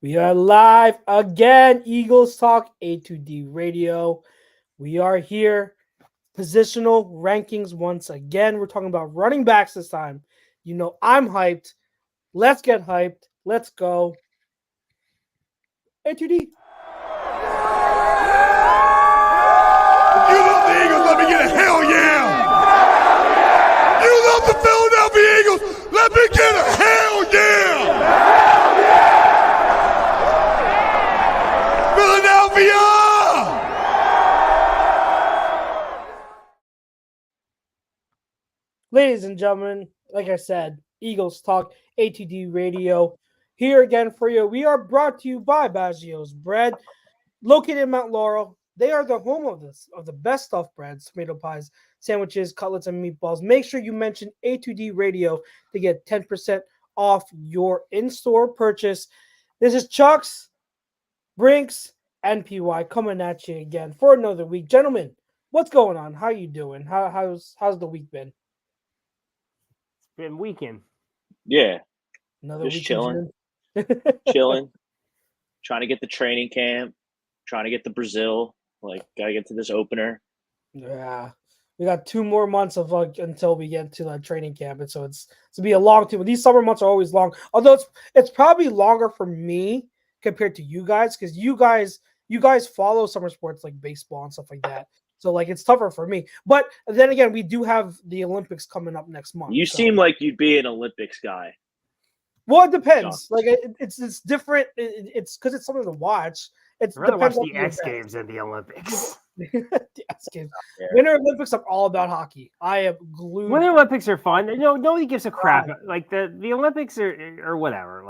We are live again. Eagles Talk A2D Radio. We are here. Positional rankings once again. We're talking about running backs this time. You know, I'm hyped. Let's get hyped. Let's go. A2D. You love the Eagles, let me get a hell yeah! You love the Philadelphia Eagles, let me get a hell yeah! Philadelphia! Ladies and gentlemen, like I said, Eagles Talk A2D Radio. Here again for you. We are brought to you by Baggio's Bread, located in Mount Laurel. They are the home of the best stuffed breads, tomato pies, sandwiches, cutlets, and meatballs. Make sure you mention A2D Radio to get 10% off your in-store purchase. This is Chucks, Brinks, and PY coming at you again for another week. Gentlemen, what's going on? How you doing? How's the week been? Been weekend. Yeah. Another Just week chilling. Chilling. Trying to get the training camp. Trying to get to Brazil. Gotta get to this opener. Yeah. We got 2 more months of until we get to training camp. And so it's to be a long time. These summer months are always long. Although it's probably longer for me compared to you guys, because you guys follow summer sports like baseball and stuff like that. So it's tougher for me. But then again, we do have the Olympics coming up next month. You seem like you'd be an Olympics guy. Well, it depends. It's different. It's because it's something to watch. I'd rather watch the X Games than the Olympics. The X Games. Winter Olympics, I'm all about hockey. I am glued. Winter Olympics are fun. Nobody gives a crap. The Olympics are whatever.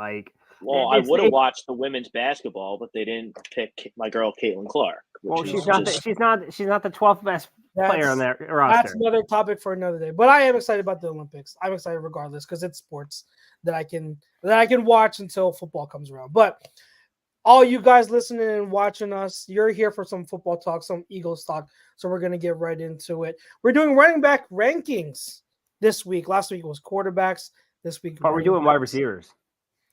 Well, I would have watched the women's basketball, but they didn't pick my girl Caitlin Clark. Well, she's not the 12th best player on that roster. That's another topic for another day. But I am excited about the Olympics. I'm excited regardless because it's sports that I can watch until football comes around. But all you guys listening and watching us, you're here for some football talk, some Eagles talk. So we're gonna get right into it. We're doing running back rankings this week. Last week was quarterbacks. This week, we're doing wide receivers.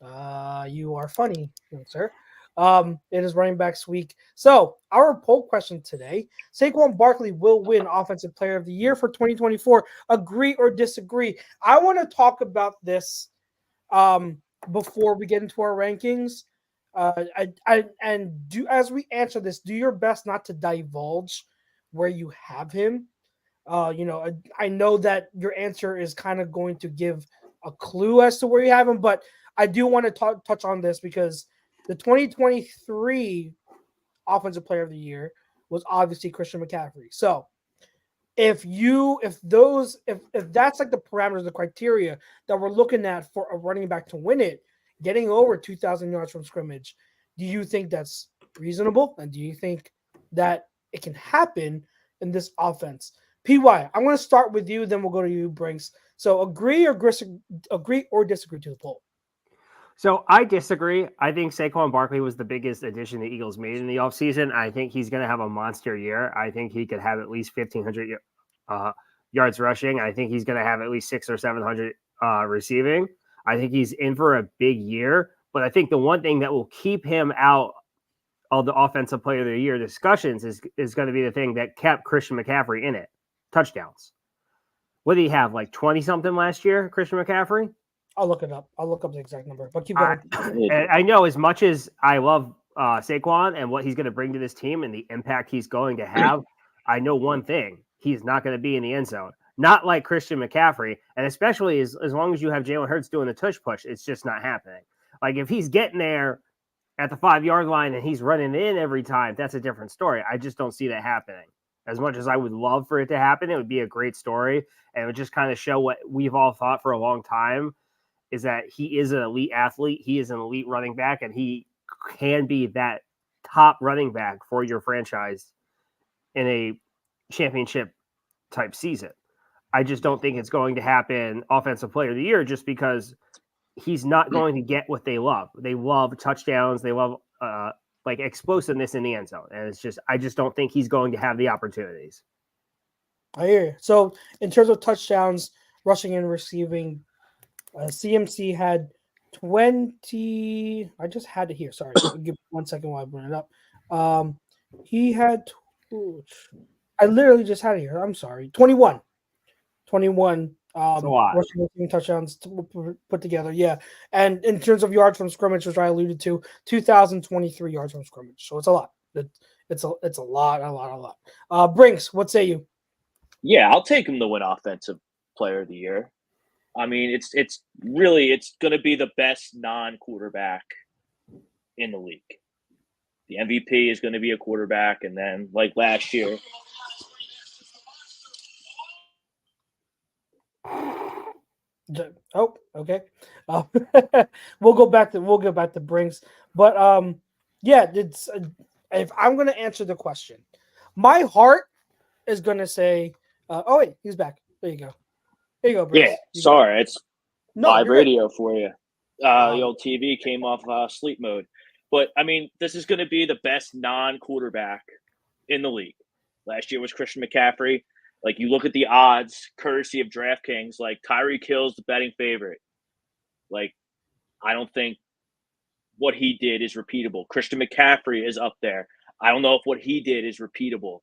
You are funny, sir. It is running backs week. So our poll question today: Saquon Barkley will win Offensive Player of the Year for 2024. Agree or disagree? I want to talk about this before we get into our rankings. As we answer this, do your best not to divulge where you have him. I know that your answer is kind of going to give a clue as to where you have him, but I do want to touch on this because the 2023 Offensive Player of the Year was obviously Christian McCaffrey. So if that's the parameters, the criteria that we're looking at for a running back to win it, getting over 2,000 yards from scrimmage, do you think that's reasonable? And do you think that it can happen in this offense? PY, I'm going to start with you, then we'll go to you, Brinks. So agree or disagree to the poll? So I disagree. I think Saquon Barkley was the biggest addition the Eagles made in the offseason. I think he's going to have a monster year. I think he could have at least 1,500 yards rushing. I think he's going to have at least 600 or 700 receiving. I think he's in for a big year. But I think the one thing that will keep him out of the Offensive Player of the Year discussions is going to be the thing that kept Christian McCaffrey in it: touchdowns. What did he have, 20-something last year, Christian McCaffrey? I'll look it up. I'll look up the exact number. But keep going. I know as much as I love Saquon and what he's going to bring to this team and the impact he's going to have, I know one thing: he's not going to be in the end zone. Not like Christian McCaffrey, and especially as long as you have Jalen Hurts doing the tush push, it's just not happening. If he's getting there at the 5-yard line and he's running in every time, that's a different story. I just don't see that happening. As much as I would love for it to happen, it would be a great story, and it would just kind of show what we've all thought for a long time, is that he is an elite athlete, he is an elite running back, and he can be that top running back for your franchise in a championship-type season. I just don't think it's going to happen Offensive Player of the Year just because he's not going to get what they love. They love touchdowns. They love explosiveness in the end zone. And I just don't think he's going to have the opportunities. I hear you. So in terms of touchdowns, rushing and receiving, CMC had 20. I just had it here. Sorry. Give me 1 second while I bring it up. He had. I literally just had it here. I'm sorry. 21. 21 It's a lot. rushing touchdowns put together. Yeah. And in terms of yards from scrimmage, which I alluded to, 2,023 yards from scrimmage. So it's a lot. It's a lot. Brinks, what say you? Yeah, I'll take him to win Offensive Player of the Year. I mean, it's going to be the best non-quarterback in the league. The MVP is going to be a quarterback, and then like last year. Oh, okay. We'll go back to Brinks, but yeah, it's if I'm going to answer the question, my heart is going to say, oh wait, he's back. There you go. Brinks. Yeah, sorry, it's live you're radio for you. The old TV came off sleep mode. But, I mean, this is going to be the best non-quarterback in the league. Last year was Christian McCaffrey. Like, you look at the odds, courtesy of DraftKings, like, Tyreek Hill's the betting favorite. Like, I don't think what he did is repeatable. Christian McCaffrey is up there. I don't know if what he did is repeatable.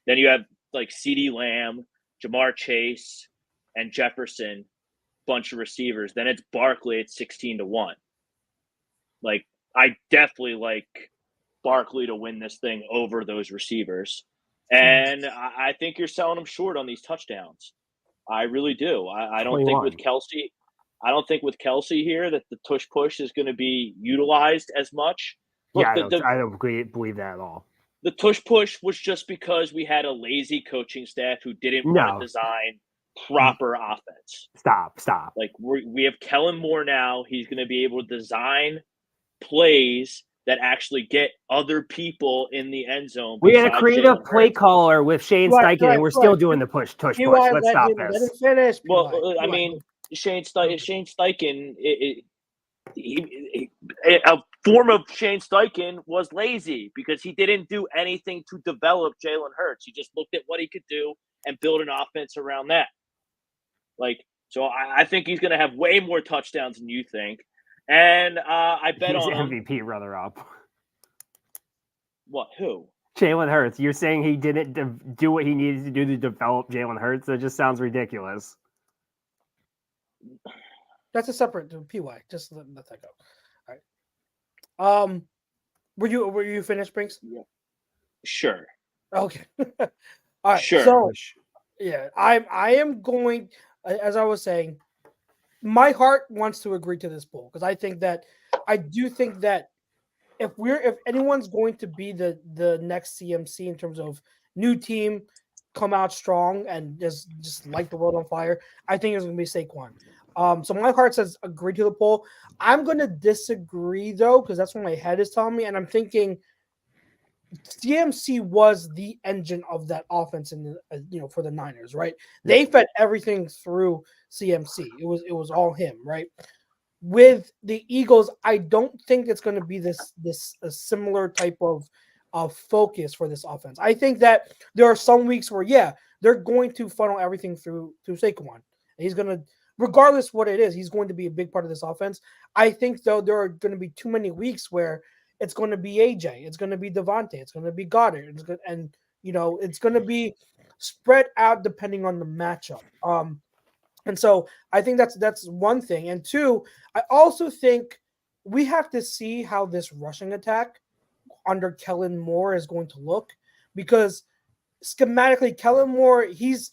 Then you have, like, CeeDee Lamb, Jamar Chase, and Jefferson, bunch of receivers. Then it's Barkley at 16-1. Like, I definitely like Barkley to win this thing over those receivers. And I think you're selling them short on these touchdowns. I really do. I don't think with Kelsey – I don't think with Kelsey here that the tush push is going to be utilized as much. Look, I don't believe that at all. The tush push was just because we had a lazy coaching staff who didn't want to design proper offense. Stop. Like we have Kellen Moore now. He's going to be able to design plays that actually get other people in the end zone. We had a creative play caller with Shane Steichen, and we're still doing the tush push. Let's stop this. Let him finish. Well, I mean, Shane Steichen, a form of Shane Steichen was lazy because he didn't do anything to develop Jalen Hurts. He just looked at what he could do and build an offense around that. So I think he's going to have way more touchdowns than you think. And I bet he's on MVP runner-up. What? Who? Jalen Hurts. You're saying he didn't do what he needed to do to develop Jalen Hurts? That just sounds ridiculous. That's a separate PY. Just let that go. All right. Were you finished, Brinks? Yeah. Sure. Okay. All right. Sure. So yeah, I am going, as I was saying, my heart wants to agree to this poll because I do think that if anyone's going to be the next CMC in terms of new team, come out strong and just light the world on fire, I think it's going to be Saquon. So my heart says agree to the poll. I'm going to disagree though because that's what my head is telling me, and I'm thinking CMC was the engine of that offense in for the Niners, right? They fed everything through CMC. It was all him, right? With the Eagles, I don't think it's going to be this a similar type of focus for this offense. I think that there are some weeks where they're going to funnel everything through Saquon. He's going to, regardless what it is, he's going to be a big part of this offense. I think though there are going to be too many weeks where it's going to be AJ, it's going to be Devontae, it's going to be Goddard, it's going to be spread out depending on the matchup. And so I think that's one thing. And two, I also think we have to see how this rushing attack under Kellen Moore is going to look, because schematically Kellen Moore, he's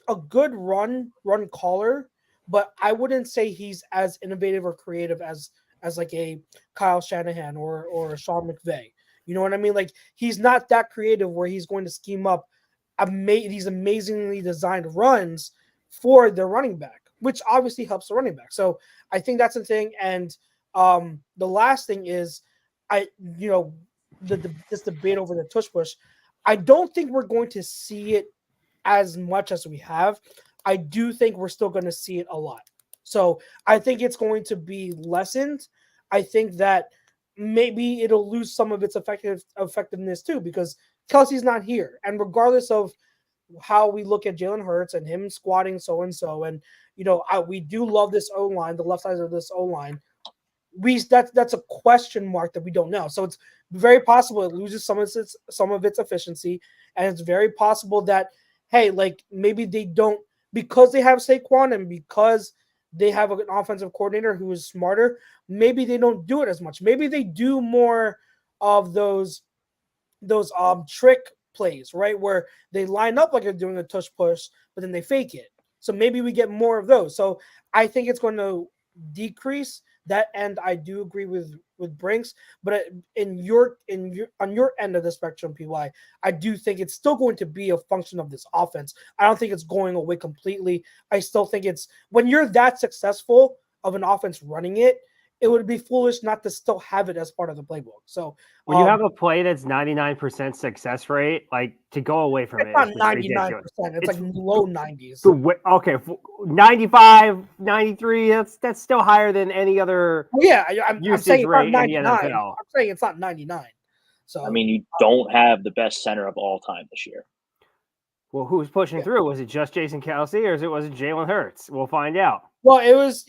a good run caller, but I wouldn't say he's as innovative or creative as like a Kyle Shanahan or a Sean McVay. You know what I mean? Like, he's not that creative where he's going to scheme up these amazingly designed runs for the running back, which obviously helps the running back. So I think that's the thing. And the last thing is, this debate over the tush push, I don't think we're going to see it as much as we have. I do think we're still going to see it a lot. So I think it's going to be lessened. I think that maybe it'll lose some of its effectiveness too, because Kelsey's not here. And regardless of how we look at Jalen Hurts and him squatting so-and-so, and we do love this O-line, the left side of this O-line. that's a question mark that we don't know. So it's very possible it loses some of its efficiency, and it's very possible that hey, like maybe they don't, because they have Saquon and because they have an offensive coordinator who is smarter. Maybe they don't do it as much. Maybe they do more of those trick plays, right, where they line up like they're doing a tush push, but then they fake it. So maybe we get more of those. So I think it's going to decrease that end. I do agree with Brinks, but on your end of the spectrum, PY, I do think it's still going to be a function of this offense. I don't think it's going away completely. I still think it's when you're that successful of an offense running it, it would be foolish not to still have it as part of the playbook. So when you have a play that's 99% success rate, like to go away from it's not 99%. It's like low 90s. Okay, 95, 93. That's still higher than any other. Yeah, I'm saying it's not 99. I'm saying it's not 99. So I mean, you don't have the best center of all time this year. Well, who was pushing through? Was it just Jason Kelce or was it Jalen Hurts? We'll find out. Well, it was.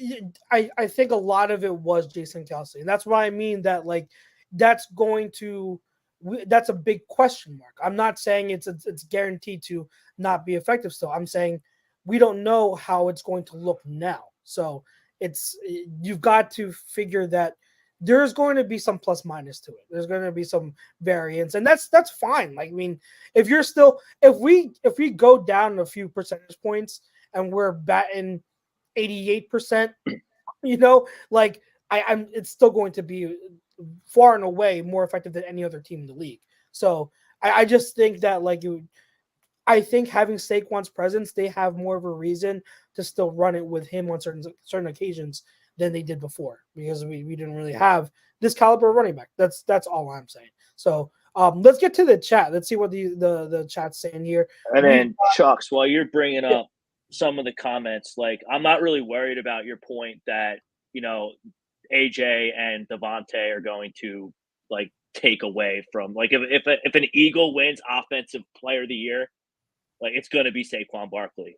I think a lot of it was Jason Kelce, and that's why I mean that like that's a big question mark. I'm not saying it's guaranteed to not be effective still. I'm saying we don't know how it's going to look now. So you've got to figure that there's going to be some plus minus to it. There's going to be some variance, and that's fine. Like, I mean, if we go down a few percentage points and we're batting 88%, like it's still going to be far and away more effective than any other team in the league. So I just think that I think having Saquon's presence, they have more of a reason to still run it with him on certain occasions than they did before, because we didn't really have this caliber of running back. That's all I'm saying. So let's get to the chat. Let's see what the chat's saying here. And then Chucks, while you're bringing up some of the comments, like I'm not really worried about your point that AJ and Devontae are going to like take away from if an Eagle wins Offensive Player of the Year, like it's going to be Saquon Barkley.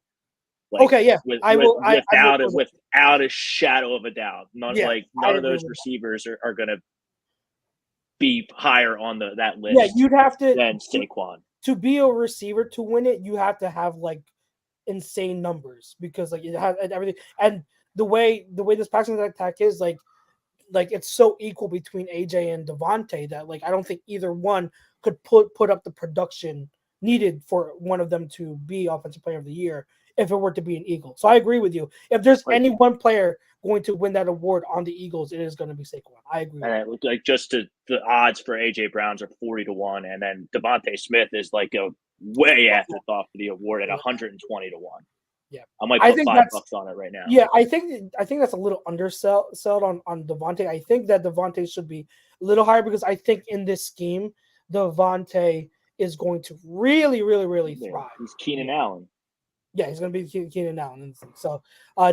Like, okay, yeah, without a shadow of a doubt. None of those receivers are going to be higher on that list. Yeah, you'd have to than Saquon to be a receiver to win it. You have to have like insane numbers, because like it has everything, and the way this passing attack is like it's so equal between AJ and Devontae that like I don't think either one could put up the production needed for one of them to be Offensive Player of the Year if it were to be an Eagle. So I agree with you. If there's any one player going to win that award on the Eagles, it is going to be Saquon. I agree. And it looked like the odds for AJ Brown's are 40-1, and then Devontae Smith is like a way afterthought for the award at 120-1. Yeah, I might put $5 on it right now. Yeah, I think that's a little undersell on Devontae. I think that Devontae should be a little higher, because I think in this scheme, Devontae is going to really, really, really thrive. He's Keenan Allen. Yeah, he's going to be Keenan Allen. So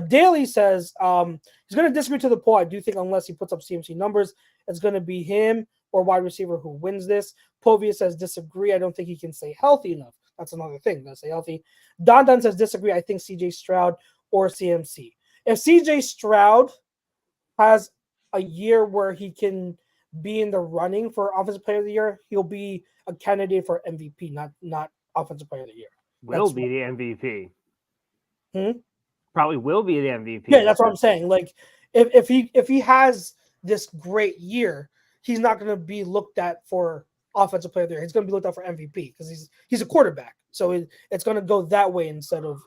Daly says he's going to disagree to the poll. I do think unless he puts up CMC numbers, it's going to be him or wide receiver who wins this. Povia says disagree. I don't think he can stay healthy enough. That's another thing. Let's stay healthy. Don says disagree. I think CJ Stroud or CMC. If CJ Stroud has a year where he can be in the running for Offensive Player of the Year, he'll be a candidate for MVP, not Offensive Player of the Year. Will be the MVP. Probably will be the MVP. Yeah, that's what I'm saying. Like, if he has this great year, he's not going to be looked at for Offensive Player of the Year. He's going to be looked at for MVP because he's a quarterback. So it's going to go that way instead of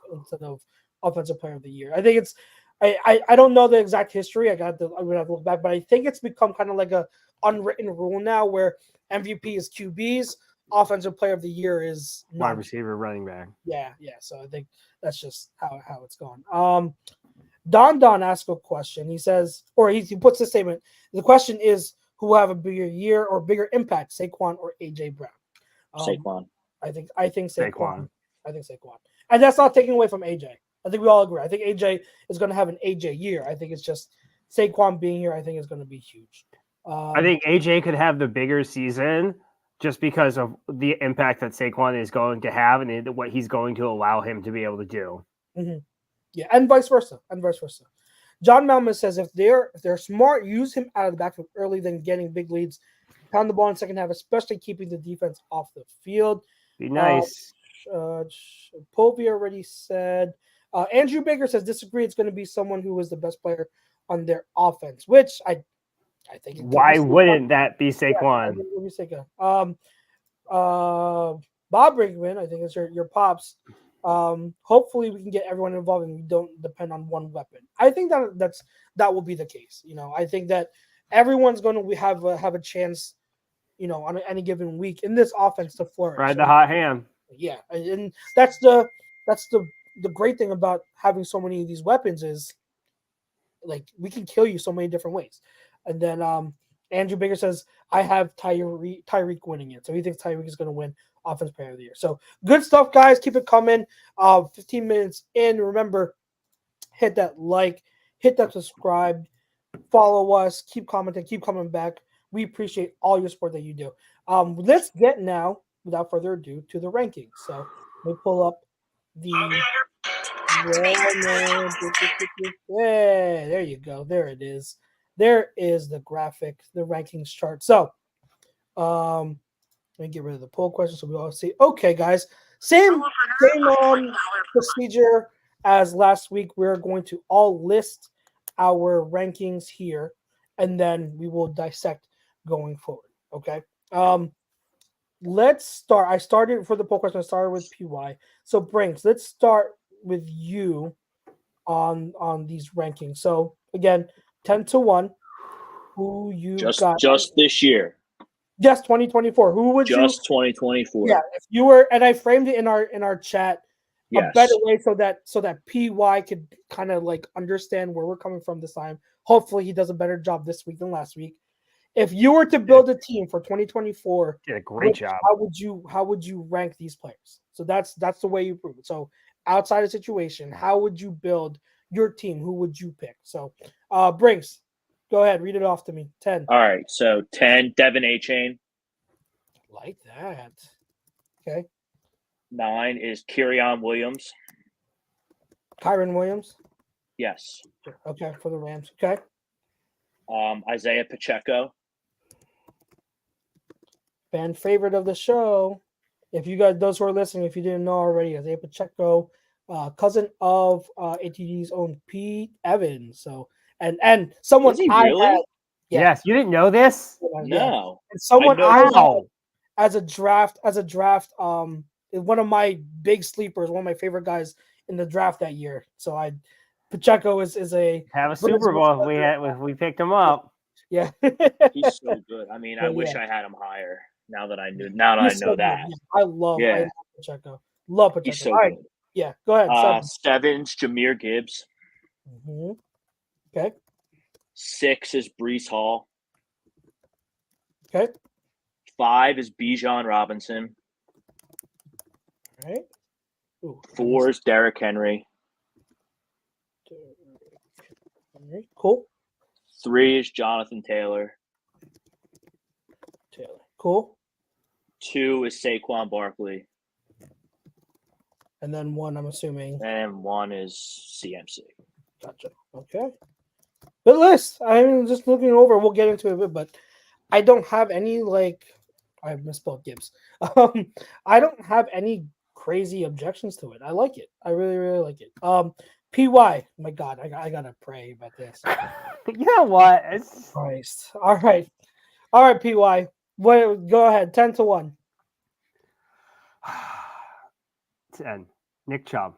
Offensive Player of the Year. I think it's. I don't know the exact history. I'm gonna have to look back, but I think it's become kind of like a unwritten rule now where MVP is QBs. Offensive Player of the Year is wide receiver, running back. Yeah. So I think that's just how it's going. Don asked a question. He says, or he puts this statement. The question is, who will have a bigger year or bigger impact, Saquon or AJ Brown? Saquon. I think Saquon. I think Saquon, and that's not taking away from AJ. I think we all agree. I think AJ is going to have an AJ year. I think it's just Saquon being here. I think is going to be huge. I think AJ could have the bigger season just because of the impact that Saquon is going to have and what he's going to allow him to be able to do. Mm-hmm. Yeah, and vice versa. John Malmus says if they're smart, use him out of the backfield early, then getting big leads, pound the ball in the second half, especially keeping the defense off the field. Be nice. Povey already said. Andrew Baker says disagree. It's going to be someone who is the best player on their offense, which I think. Why wouldn't that be Saquon? Yeah, let me say Bob Brinkman, I think it's your pops. Hopefully we can get everyone involved and we don't depend on one weapon. I think that will be the case. I think that everyone's going to have a chance, on any given week in this offense to flourish. Ride the hot hand. Yeah, and that's the great thing about having so many of these weapons is, like, we can kill you so many different ways. And then Andrew Baker says, I have Tyreek winning it. So he thinks Tyreek is going to win Offensive Player of the Year. So good stuff, guys. Keep it coming. 15 minutes in. Remember, hit that like, hit that subscribe, follow us, keep commenting, keep coming back. We appreciate all your support that you do. Let's get now, without further ado, to the rankings. So let me pull up the. Yeah, there you go. There it is. There is the graphic, the rankings chart. So, let me get rid of the poll question so we all see. Okay, guys, same procedure as last week. We're going to all list our rankings here, and then we will dissect going forward. Okay. Let's start. I started for the poll question. I started with PY. So Brinks, let's start with you on these rankings. So again, 10-1. Who you got? Just this year. Yes, 2024. Who would just 2024? Yeah, if you were, and I framed it in our chat a better way so that PY could kind of like understand where we're coming from this time. Hopefully, he does a better job this week than last week. If you were to build a team for 2024, did a great job. How would you rank these players? So that's the way you prove it. So outside of situation, how would you build your team? Who would you pick? So, Brinks, go ahead, read it off to me. 10. All right, so 10, Devin Achane. Like that. Okay. 9 is Kyron Williams. Kyron Williams. Yes. Okay, for the Rams. Okay. Isaiah Pacheco. Fan favorite of the show. If you guys, those who are listening, if you didn't know already, Isaiah Pacheco, cousin of ATD's own Pete Evans. So and someone really? had, yes, you didn't know this? No. And someone I had as a draft, one of my big sleepers, one of my favorite guys in the draft that year. So Pacheco is a have a Super Bowl. We picked him up. Yeah. He's so good. I mean, I wish I had him higher. Now that I know that. Yeah. I love Pacheco. Love Pacheco. He's so all right. good. Yeah, go ahead. 7's Jahmyr Gibbs. Mm-hmm. Okay. 6 is Breece Hall. Okay. 5 is Bijan Robinson. All right. Ooh, 4 is Derrick Henry. Cool. 3 is Jonathan Taylor. Cool. 2 is Saquon Barkley. And then 1, I'm assuming. And 1 is CMC. Gotcha. Okay. Good list. I'm just looking over. We'll get into it, but I don't have any I misspelled Gibbs. I don't have any crazy objections to it. I like it. I really, really like it. PY. My God, I gotta pray about this. You know what? Christ. All right, PY. Go ahead. 10-1. 10. Nick Chubb.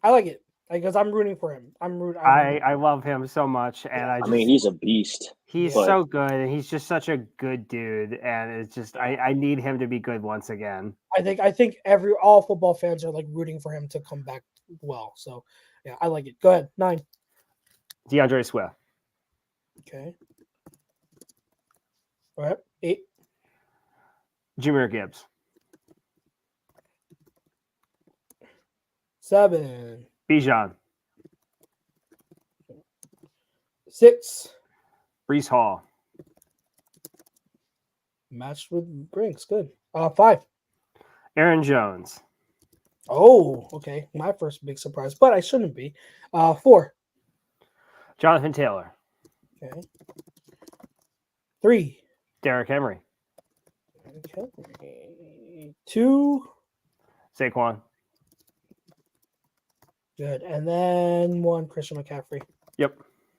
I like it because I'm rooting for him. I love him so much, and I mean, he's a beast. He's so good, and he's just such a good dude, and it's just I need him to be good once again. I think all football fans are like rooting for him to come back well. So yeah, I like it. Go ahead. 9. DeAndre Swift. Okay. All right. 8. Jahmyr Gibbs. 7. Bijan. 6. Breece Hall. Matched with Brinks. Good. 5. Aaron Jones. Oh, okay. My first big surprise, but I shouldn't be. 4. Jonathan Taylor. Okay. 3. Derrick Henry. Okay. 2. Saquon. Good. And then 1, Christian McCaffrey. Yep.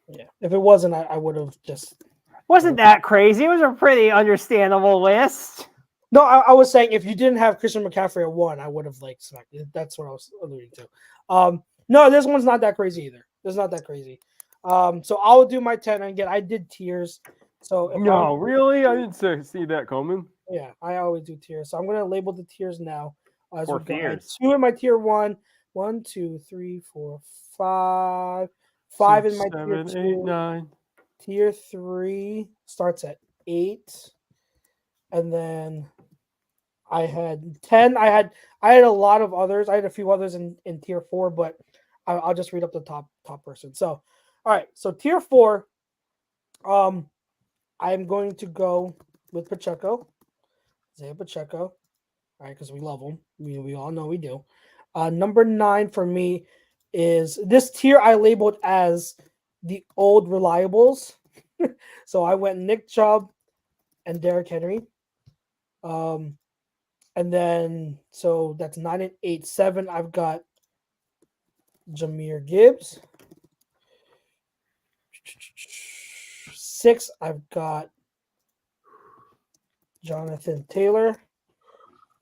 Yeah. If it wasn't, I would have just. Wasn't that crazy? It was a pretty understandable list. No, I was saying if you didn't have Christian McCaffrey at 1, I would have like smacked it. That's what I was alluding to. No, this one's not that crazy either. It's not that crazy. So I'll do my 10. And again, I did tiers. So really? I didn't see that coming. Yeah, I always do tiers. So I'm going to label the tiers now. As 4 tiers. 2 in my tier 1. 1, 2, 3, 4, 5. 5 in my tier 2. 8, 9. Tier 3 starts at 8. And then I had 10. I had a lot of others. I had a few others in tier 4, but I'll just read up the top person. So, all right. So tier 4, I'm going to go with Pacheco, Isaiah Pacheco. All right, because we love him. We all know we do. Number 9 for me is this tier I labeled as the old reliables. So I went Nick Chubb and Derrick Henry. And then so that's 9 and 8. 7, I've got Jahmyr Gibbs. 6, I've got Jonathan Taylor.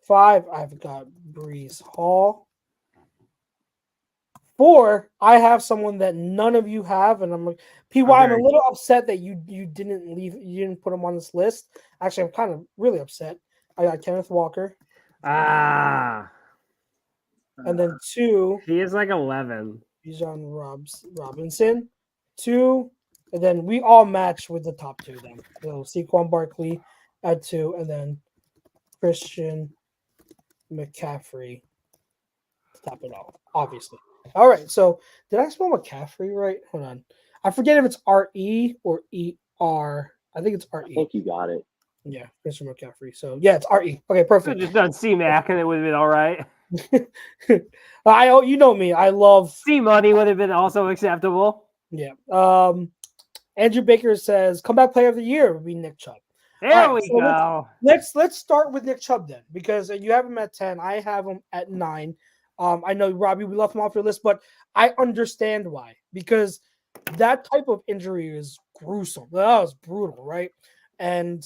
5, I've got Breece Hall. 4, I have someone that none of you have, and I'm like, PY, I'm a little upset that you didn't put him on this list. Actually, I'm kind of really upset. I got Kenneth Walker. And then 2, he is like 11. Bijan Robinson. 2, and then we all match with the top 2 then. So Saquon Barkley at 2, and then Christian McCaffrey to top it off, obviously. All right, so did I spell McCaffrey right? Hold on. I forget if it's R-E or E-R. I think it's R-E. I think you got it. Yeah, Christian McCaffrey. So, yeah, it's R-E. Okay, perfect. Just done C-Mac and it would have been all right. You know me. I love... C-Money would have been also acceptable. Yeah. Andrew Baker says, comeback player of the year would be Nick Chubb. There we go. Let's start with Nick Chubb then, because you have him at 10. I have him at 9. I know, Robbie, we left him off your list, but I understand why. Because that type of injury is gruesome. That was brutal, right? And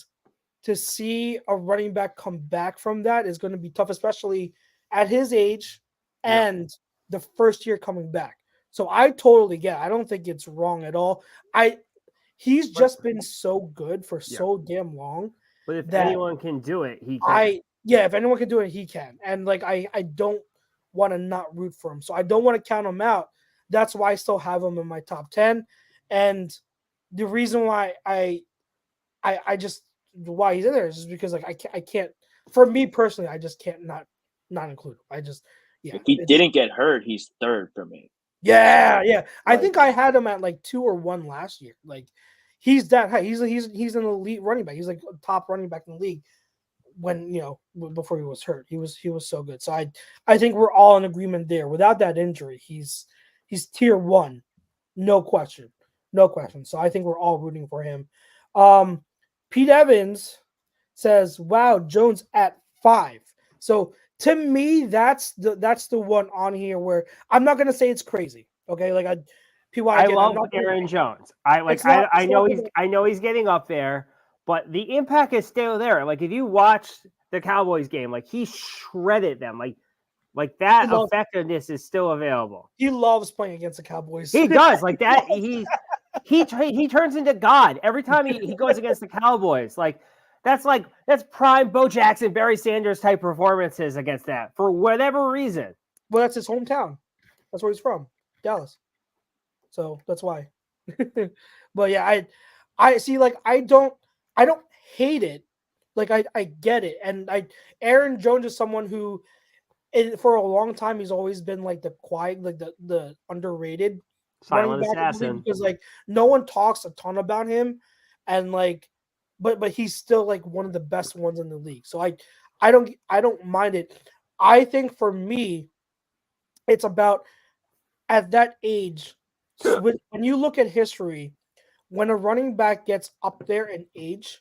to see a running back come back from that is going to be tough, especially at his age and the first year coming back. So I totally get it. I don't think it's wrong at all. He's just been so good for so damn long. But if anyone can do it, he can. If anyone can do it, he can. And like I don't want to not root for him. So I don't want to count him out. That's why I still have him in my top 10. And the reason why why he's in there is just because like I can't, for me personally, I just can't not include him. If he didn't get hurt, he's 3rd for me. Yeah. I think I had him at like 2 or 1 last year. Like he's that high. He's an elite running back. He's like a top running back in the league when, before he was hurt. He was so good. So I think we're all in agreement there. Without that injury, he's tier 1. No question. So I think we're all rooting for him. Pete Evans says, wow, Jones at 5. So to me, that's the one on here where I'm not gonna say it's crazy. Okay, like I love Aaron Jones. I know he's getting up there, but the impact is still there. Like if you watch the Cowboys game, like he shredded them. Like that effectiveness is still available. He loves playing against the Cowboys. He does. Like that. He turns into God every time he goes against the Cowboys. Like that's prime Bo Jackson, Barry Sanders type performances against that for whatever reason. Well, that's his hometown. That's where he's from, Dallas. So that's why. But yeah, I see. Like I don't hate it. Like I get it, and Aaron Jones is someone who, for a long time, he's always been like the quiet, like the underrated silent assassin, because like no one talks a ton about him, and like, but he's still like one of the best ones in the league. So I don't mind it. I think for me, it's about at that age, when you look at history, when a running back gets up there in age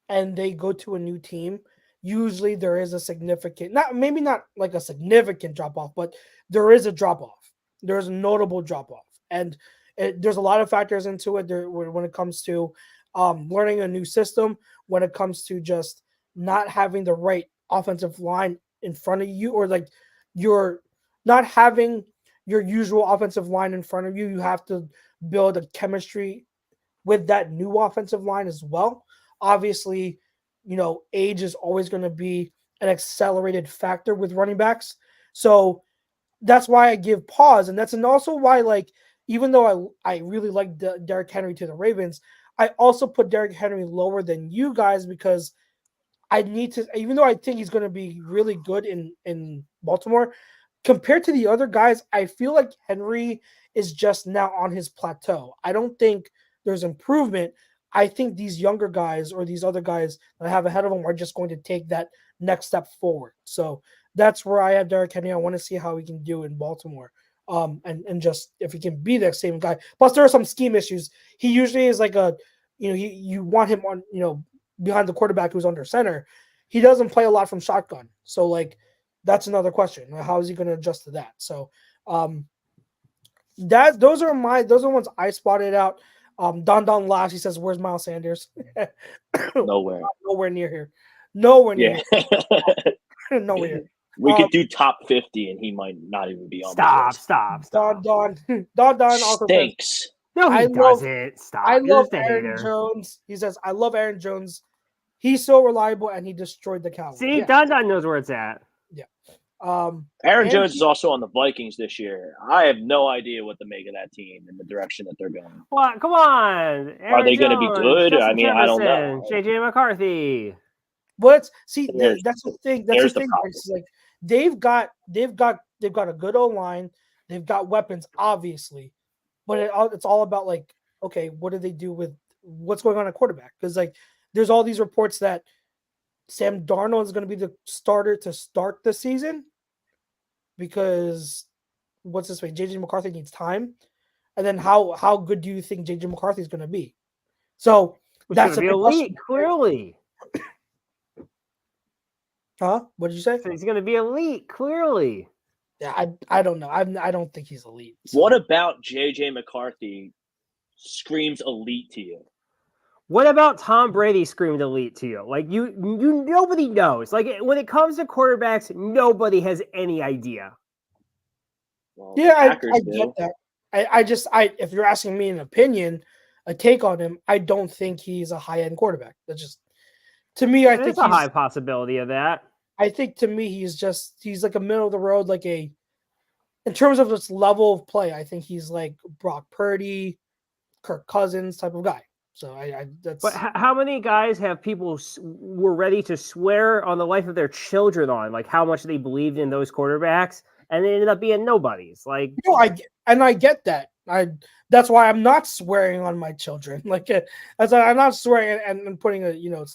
and they go to a new team, usually there is a significant, maybe not like a significant drop off, but there is a drop off. There's a notable drop off, and there's a lot of factors into it when it comes to learning a new system, when it comes to just not having the right offensive line in front of you, or like you're not having your usual offensive line in front of you. You have to build a chemistry with that new offensive line as well. Obviously, age is always going to be an accelerated factor with running backs. So that's why I give pause. And also why, like, even though I really like Derrick Henry to the Ravens, I also put Derrick Henry lower than you guys because I need to, even though I think he's going to be really good in Baltimore, compared to the other guys, I feel like Henry is just now on his plateau. I don't think there's improvement. I think these younger guys or these other guys that I have ahead of them are just going to take that next step forward. So that's where I have Derrick Henry. I want to see how he can do in Baltimore. And just if he can be that same guy. Plus, there are some scheme issues. He usually is like you want him on, behind the quarterback who's under center. He doesn't play a lot from shotgun. So, like, that's another question. How is he going to adjust to that? So, those are ones I spotted out. Don laughs. He says, "Where's Miles Sanders?" Nowhere near here. Nowhere near. Yeah. Here. Nowhere near. We could do top 50, and he might not even be on. Stop. Don also stinks. No, he doesn't. Stop. I love Aaron Aaron Jones. He says, "I love Aaron Jones. He's so reliable, and he destroyed the Cowboys." See, yeah. Don knows where it's at. Yeah. Aaron Jones is also on the Vikings this year. I have no idea what to make of that team and the direction that they're going. Well, come on. Are they going to be good? Justin Jefferson, I don't know. JJ McCarthy. But see, that's the thing. That's the thing. It's like they've got a good O-line. They've got weapons, obviously, but it's all about, like, okay, what do they do with what's going on at quarterback? Because, like, there's all these reports that Sam Darnold is going to be the starter to start the season because what's this way? JJ McCarthy needs time, and then how good do you think JJ McCarthy is going to be? So that's a big elite, clearly. Huh? What did you say? So he's going to be elite, clearly. Yeah, I don't know. I don't think he's elite. So. What about JJ McCarthy screams elite to you? What about Tom Brady screamed elite to you? Like, you nobody knows. Like, when it comes to quarterbacks, nobody has any idea. Well, yeah, I get that. I if you're asking me an opinion, a take on him, I don't think he's a high-end quarterback. That's just, to me, I think there's a high possibility of that. I think, to me, he's like a middle of the road, like in terms of this level of play, I think he's like Brock Purdy, Kirk Cousins type of guy. So that's. But how many guys have people were ready to swear on the life of their children on, like, how much they believed in those quarterbacks, and they ended up being nobodies? Like, I get that. That's why I'm not swearing on my children. Like, I'm not swearing and putting a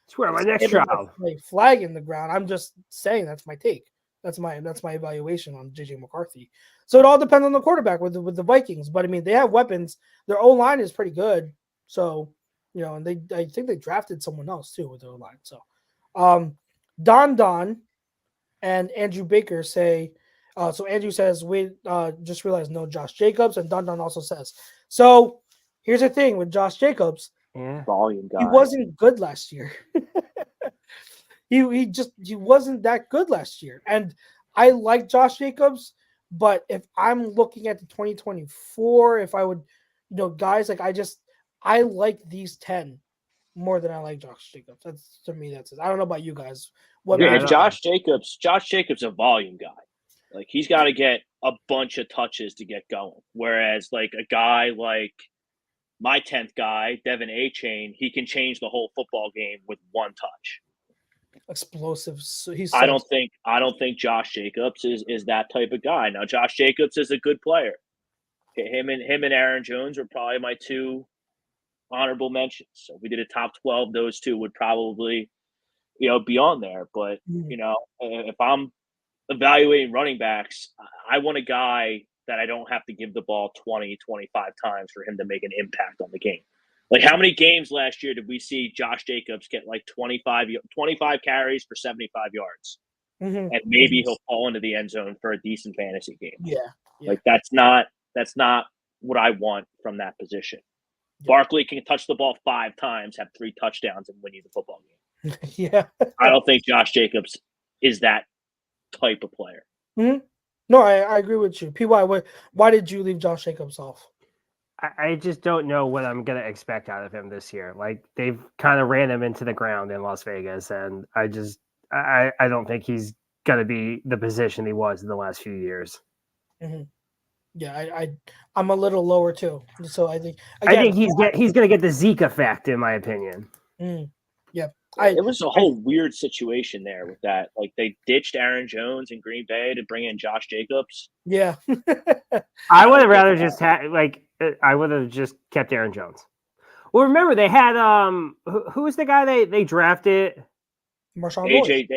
swear on my next child flag in the ground. I'm just saying that's my take. That's my evaluation on JJ McCarthy. So it all depends on the quarterback with the Vikings. But I mean, they have weapons. Their O-line is pretty good. So, and I think they drafted someone else too with their line. So, Don and Andrew Baker say, so Andrew says, we just realized no Josh Jacobs, and Don also says, so here's the thing with Josh Jacobs. Yeah. Volume guy. He wasn't good last year. he wasn't that good last year. And I like Josh Jacobs, but if I'm looking at the 2024, if I would, guys, like, I like these 10 more than I like Josh Jacobs. That's, to me, that's it. I don't know about you guys. Josh Jacobs a volume guy. Like, he's got to get a bunch of touches to get going. Whereas, like, a guy like my 10th guy, Devin A-Chain, he can change the whole football game with one touch. Explosive. So I don't think Josh Jacobs is that type of guy. Now, Josh Jacobs is a good player. Him and Aaron Jones were probably my two honorable mentions. So if we did a top 12, those two would probably, be on there. But, if I'm evaluating running backs, I want a guy that I don't have to give the ball 20, 25 times for him to make an impact on the game. Like, how many games last year did we see Josh Jacobs get like 25 carries for 75 yards? Mm-hmm. And maybe he'll fall into the end zone for a decent fantasy game. Yeah. Like, that's not what I want from that position. Yeah. Barkley can touch the ball 5 times, have 3 touchdowns, and win you the football game. Yeah. I don't think Josh Jacobs is that type of player. Mm-hmm. No, I agree with you. PY, why did you leave Josh Jacobs off? I just don't know what I'm going to expect out of him this year. Like, they've kind of ran him into the ground in Las Vegas, and I don't think he's going to be the position he was in the last few years. Mm-hmm. Yeah, I'm a little lower too. So I think he's going to get the Zeke effect, in my opinion. Yeah, it was a whole weird situation there with that. Like, they ditched Aaron Jones in Green Bay to bring in Josh Jacobs. Yeah, I would have rather just I would have just kept Aaron Jones. Well, remember they had who was the guy they drafted? Marshawn Lloyd.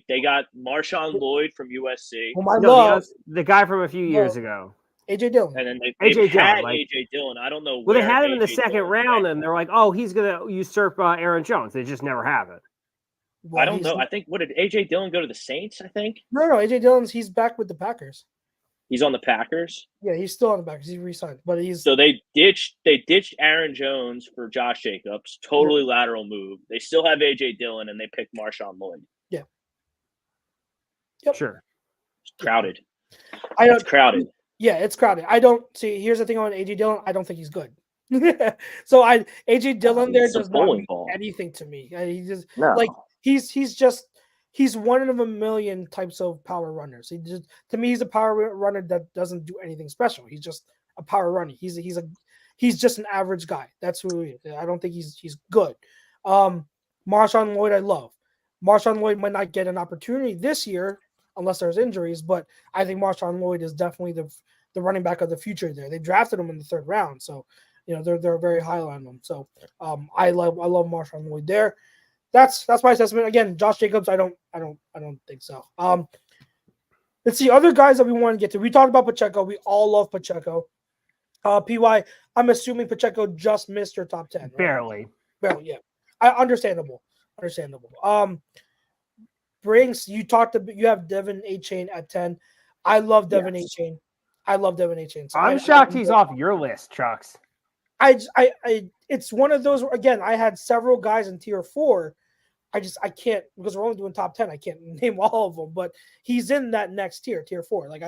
They got Marshawn Lloyd from USC. The guy from a few years ago. AJ Dillon. And then they had AJ Dillon. I don't know. Well, they had him in the second round, and they're like, "Oh, he's gonna usurp Aaron Jones." They just never have it. Well, I don't know. I think did AJ Dillon go to the Saints? I think. No, AJ Dillon's he's back with the Packers. He's on the Packers. Yeah, he's still on the Packers. He re-signed, but he's so they ditched Aaron Jones for Josh Jacobs. Totally lateral move. They still have AJ Dillon, and they picked Marshawn Lloyd. Yeah. Yep. Sure. It's crowded. It's crowded. Yeah, it's crowded. I don't see. Here's the thing on AJ Dillon. I don't think he's good. So AJ Dillon there does not mean anything to me. He just like he's one of a million types of power runners. To me, he's a power runner that doesn't do anything special. He's just a power runner. He's just an average guy. That's who he is. I don't think he's good. Marshawn Lloyd, I love. Marshawn Lloyd might not get an opportunity this year unless there's injuries, but I think Marshawn Lloyd is definitely the running back of the future there. They drafted him in the 3rd round, so they're very high on him. So I love Marshawn Lloyd there. That's my assessment. Again, Josh Jacobs, I don't think so. Let's see other guys that we want to get to. We talked about Pacheco. We all love Pacheco. PY, I'm assuming Pacheco just missed your top 10. Right? Barely, yeah. Understandable. Brinks, you have Devin A-Chain at 10. I love Devin A-Chain. So I'm shocked he's off your list, Chucks. It's one of those, again, I had several guys in tier 4. I can't, because we're only doing top 10. I can't name all of them, but he's in that next tier 4. Like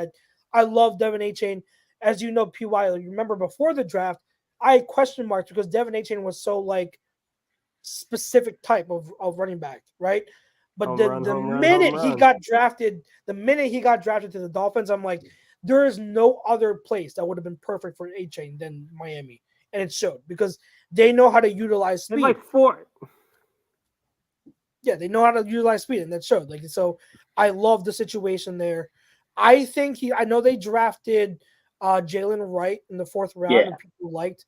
I love Devin A-Chain. As you know, PY, you remember before the draft, I had question marks because Devin A-Chain was so like specific type of running back, right? But the minute he got drafted to the Dolphins, I'm like, there is no other place that would have been perfect for A-Chain than Miami. And it showed because they know how to utilize speed. Yeah, they know how to utilize speed, and that showed. Like, so I love the situation there. I think I know they drafted Jalen Wright in the 4th round, and people liked.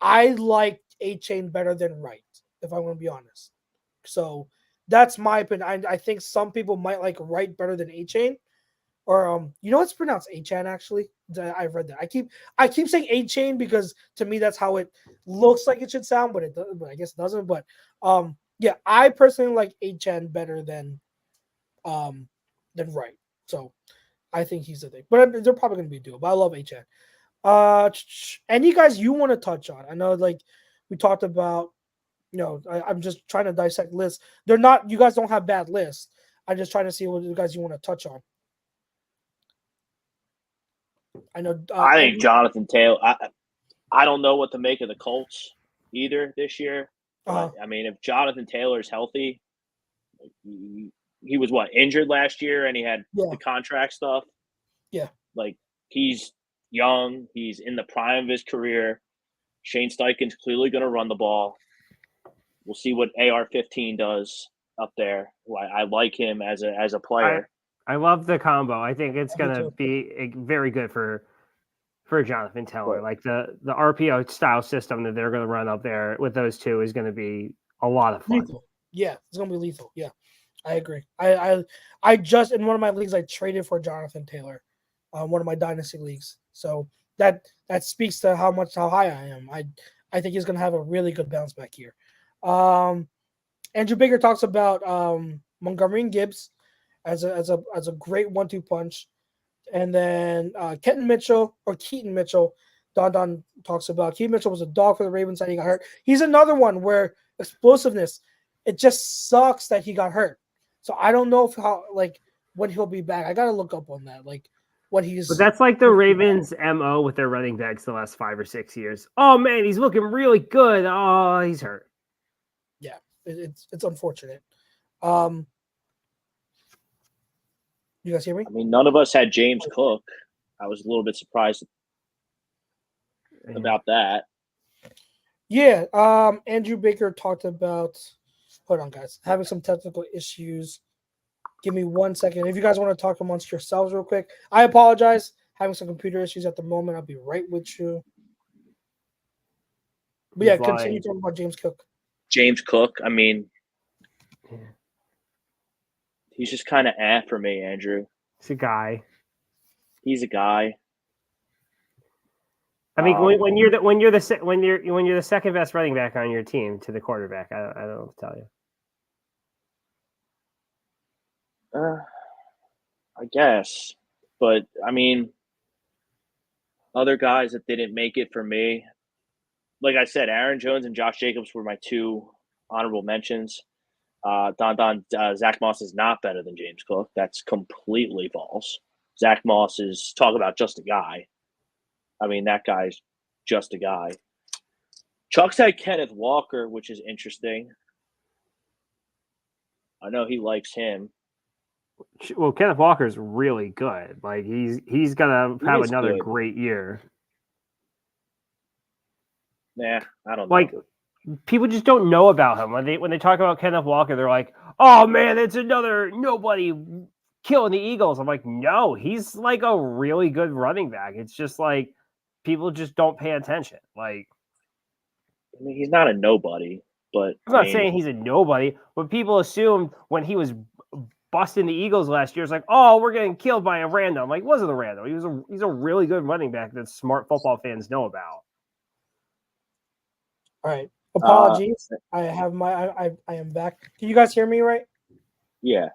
I liked A-Chain better than Wright, if I want to be honest. So that's my opinion. I think some people might like Wright better than A-Chain. Or it's pronounced A-Chain actually. I've read that. I keep saying A-Chain because to me that's how it looks like it should sound, but I guess it doesn't. But yeah, I personally like A-Chain better than Wright. So I think he's the thing. But they're probably gonna be a duo. But I love A-Chain. Any guys you want to touch on? I know like we talked about, I'm just trying to dissect lists. You guys don't have bad lists. I'm just trying to see what you guys you want to touch on. I know. I think Jonathan Taylor. I don't know what to make of the Colts either this year. I mean, if Jonathan Taylor is healthy, he was injured last year, and he had the contract stuff. Yeah, like he's young. He's in the prime of his career. Shane Steichen's clearly going to run the ball. We'll see what AR-15 does up there. I like him as a player. I love the combo. I think it's going to be very good for Jonathan Taylor. Like the RPO style system that they're going to run up there with those two is going to be a lot of fun. Lethal. Yeah, it's going to be lethal. Yeah, I agree. I just in one of my leagues I traded for Jonathan Taylor, one of my dynasty leagues. So that speaks to how high I am. I think he's going to have a really good bounce back here. Andrew Baker talks about Montgomery and Gibbs as a great 1-2 punch, and then Keaton Mitchell, Don talks about Keaton Mitchell was a dog for the Ravens and he got hurt. He's another one where explosiveness. It just sucks that he got hurt. So I don't know when he'll be back. I got to look up on that. Like what he's. But that's like the Ravens' MO with their running backs the last 5 or 6 years. Oh man, he's looking really good. Oh, he's hurt. Yeah, it's unfortunate. You guys hear me? I mean, none of us had James Cook. I was a little bit surprised about that. Yeah. Andrew Baker talked about. Hold on, guys. Having some technical issues. Give me 1 second. If you guys want to talk amongst yourselves real quick, I apologize. Having some computer issues at the moment. I'll be right with you. But yeah, continue talking about James Cook. James Cook, I mean, he's just kind of for me, Andrew. He's a guy. He's a guy. I mean, when you're the second best running back on your team to the quarterback, I don't know what to tell you. I guess, but I mean, other guys that didn't make it for me, like I said, Aaron Jones and Josh Jacobs were my 2 honorable mentions. Zach Moss is not better than James Cook. That's completely false. Zach Moss is talk about just a guy. I mean, that guy's just a guy. Chuck's had Kenneth Walker, which is interesting. I know he likes him. Well, Kenneth Walker's really good. Like he's gonna have another great year. Yeah, I don't know. Like people just don't know about him. When they talk about Kenneth Walker, they're like, "Oh man, it's another nobody killing the Eagles." I'm like, no, he's like a really good running back. It's just like people just don't pay attention. Like, I mean, he's not a nobody, but I'm not saying he's a nobody, but people assumed when he was busting the Eagles last year, it's like, oh, we're getting killed by a random. Like, wasn't a random. He's a really good running back that smart football fans know about. All right. Apologies. I am back. Can you guys hear me right? Yeah.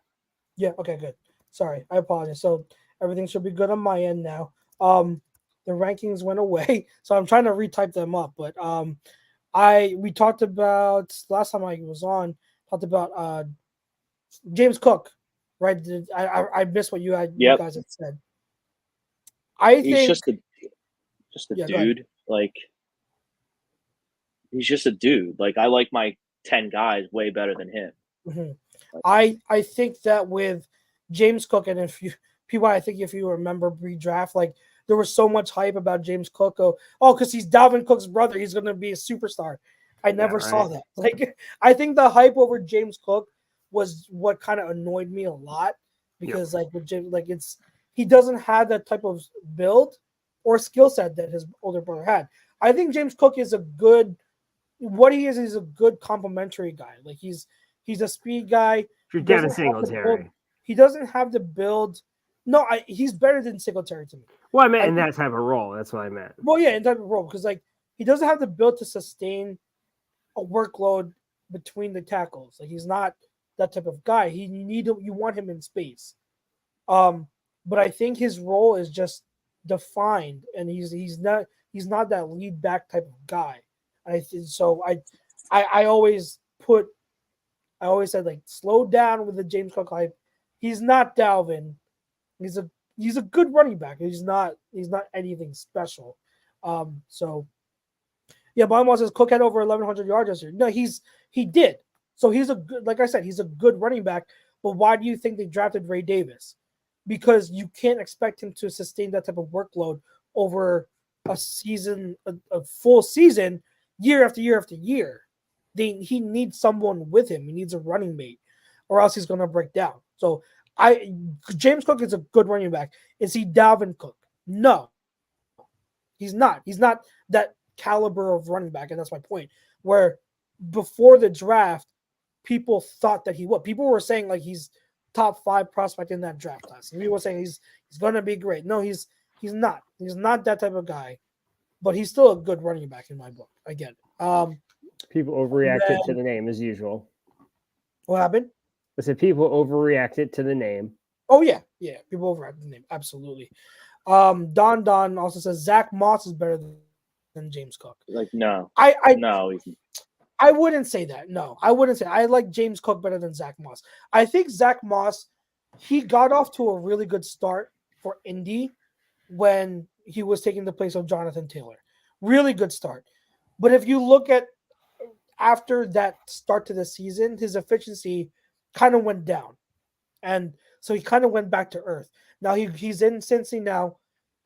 Yeah. Okay, good. Sorry. I apologize. So everything should be good on my end now. The rankings went away, so I'm trying to retype them up. But we talked about last time I was on, talked about James Cook, right? I missed what you guys had said. He's just a dude. Like, he's just a dude. Like, I like my 10 guys way better than him. Mm-hmm. I think that with James Cook, and if you remember pre-draft, like there was so much hype about James Cook. Because he's Dalvin Cook's brother, he's gonna be a superstar. I never saw that. Like, I think the hype over James Cook was what kind of annoyed me a lot because with James, he doesn't have that type of build or skill set that his older brother had. I think James Cook is a good. What he is a good complimentary guy. Like he's a speed guy. You're Devin Singletary. He doesn't have the build. No, he's better than Singletary to me. Well, I meant in that type of role. That's what I meant. Well, yeah, in that type of role, because he doesn't have the build to sustain a workload between the tackles. Like he's not that type of guy. You want him in space. But I think his role is just defined, and he's not that lead back type of guy. I always said like slow down with the James Cook hype. He's not Dalvin. He's a good running back. He's not anything special. So yeah, Bonmore says Cook had over 1,100 yards yesterday. No, he did. So he's a good, like I said, he's a good running back. But why do you think they drafted Ray Davis? Because you can't expect him to sustain that type of workload over a season, a full season, year after year after year. He needs someone with him. He needs a running mate, or else he's going to break down. So James Cook is a good running back. Is he Dalvin Cook? No, he's not. He's not that caliber of running back, and that's my point. Where before the draft, people thought that he would. People were saying like he's top 5 prospect in that draft class. People were saying he's going to be great. No, he's He's not. He's not that type of guy, but he's still a good running back in my book. I get it. People overreacted to the name as usual. What happened? I said people overreacted to the name. Oh yeah. People overreacted to the name. Absolutely. Don also says Zach Moss is better than James Cook. Like, no. No. I wouldn't say that. No, I wouldn't say. I like James Cook better than Zach Moss. I think Zach Moss, he got off to a really good start for Indy when he was taking the place of Jonathan Taylor. Really good start. But if you look at after that start to the season, his efficiency kind of went down. And so he kind of went back to earth. Now he's in Cincy now,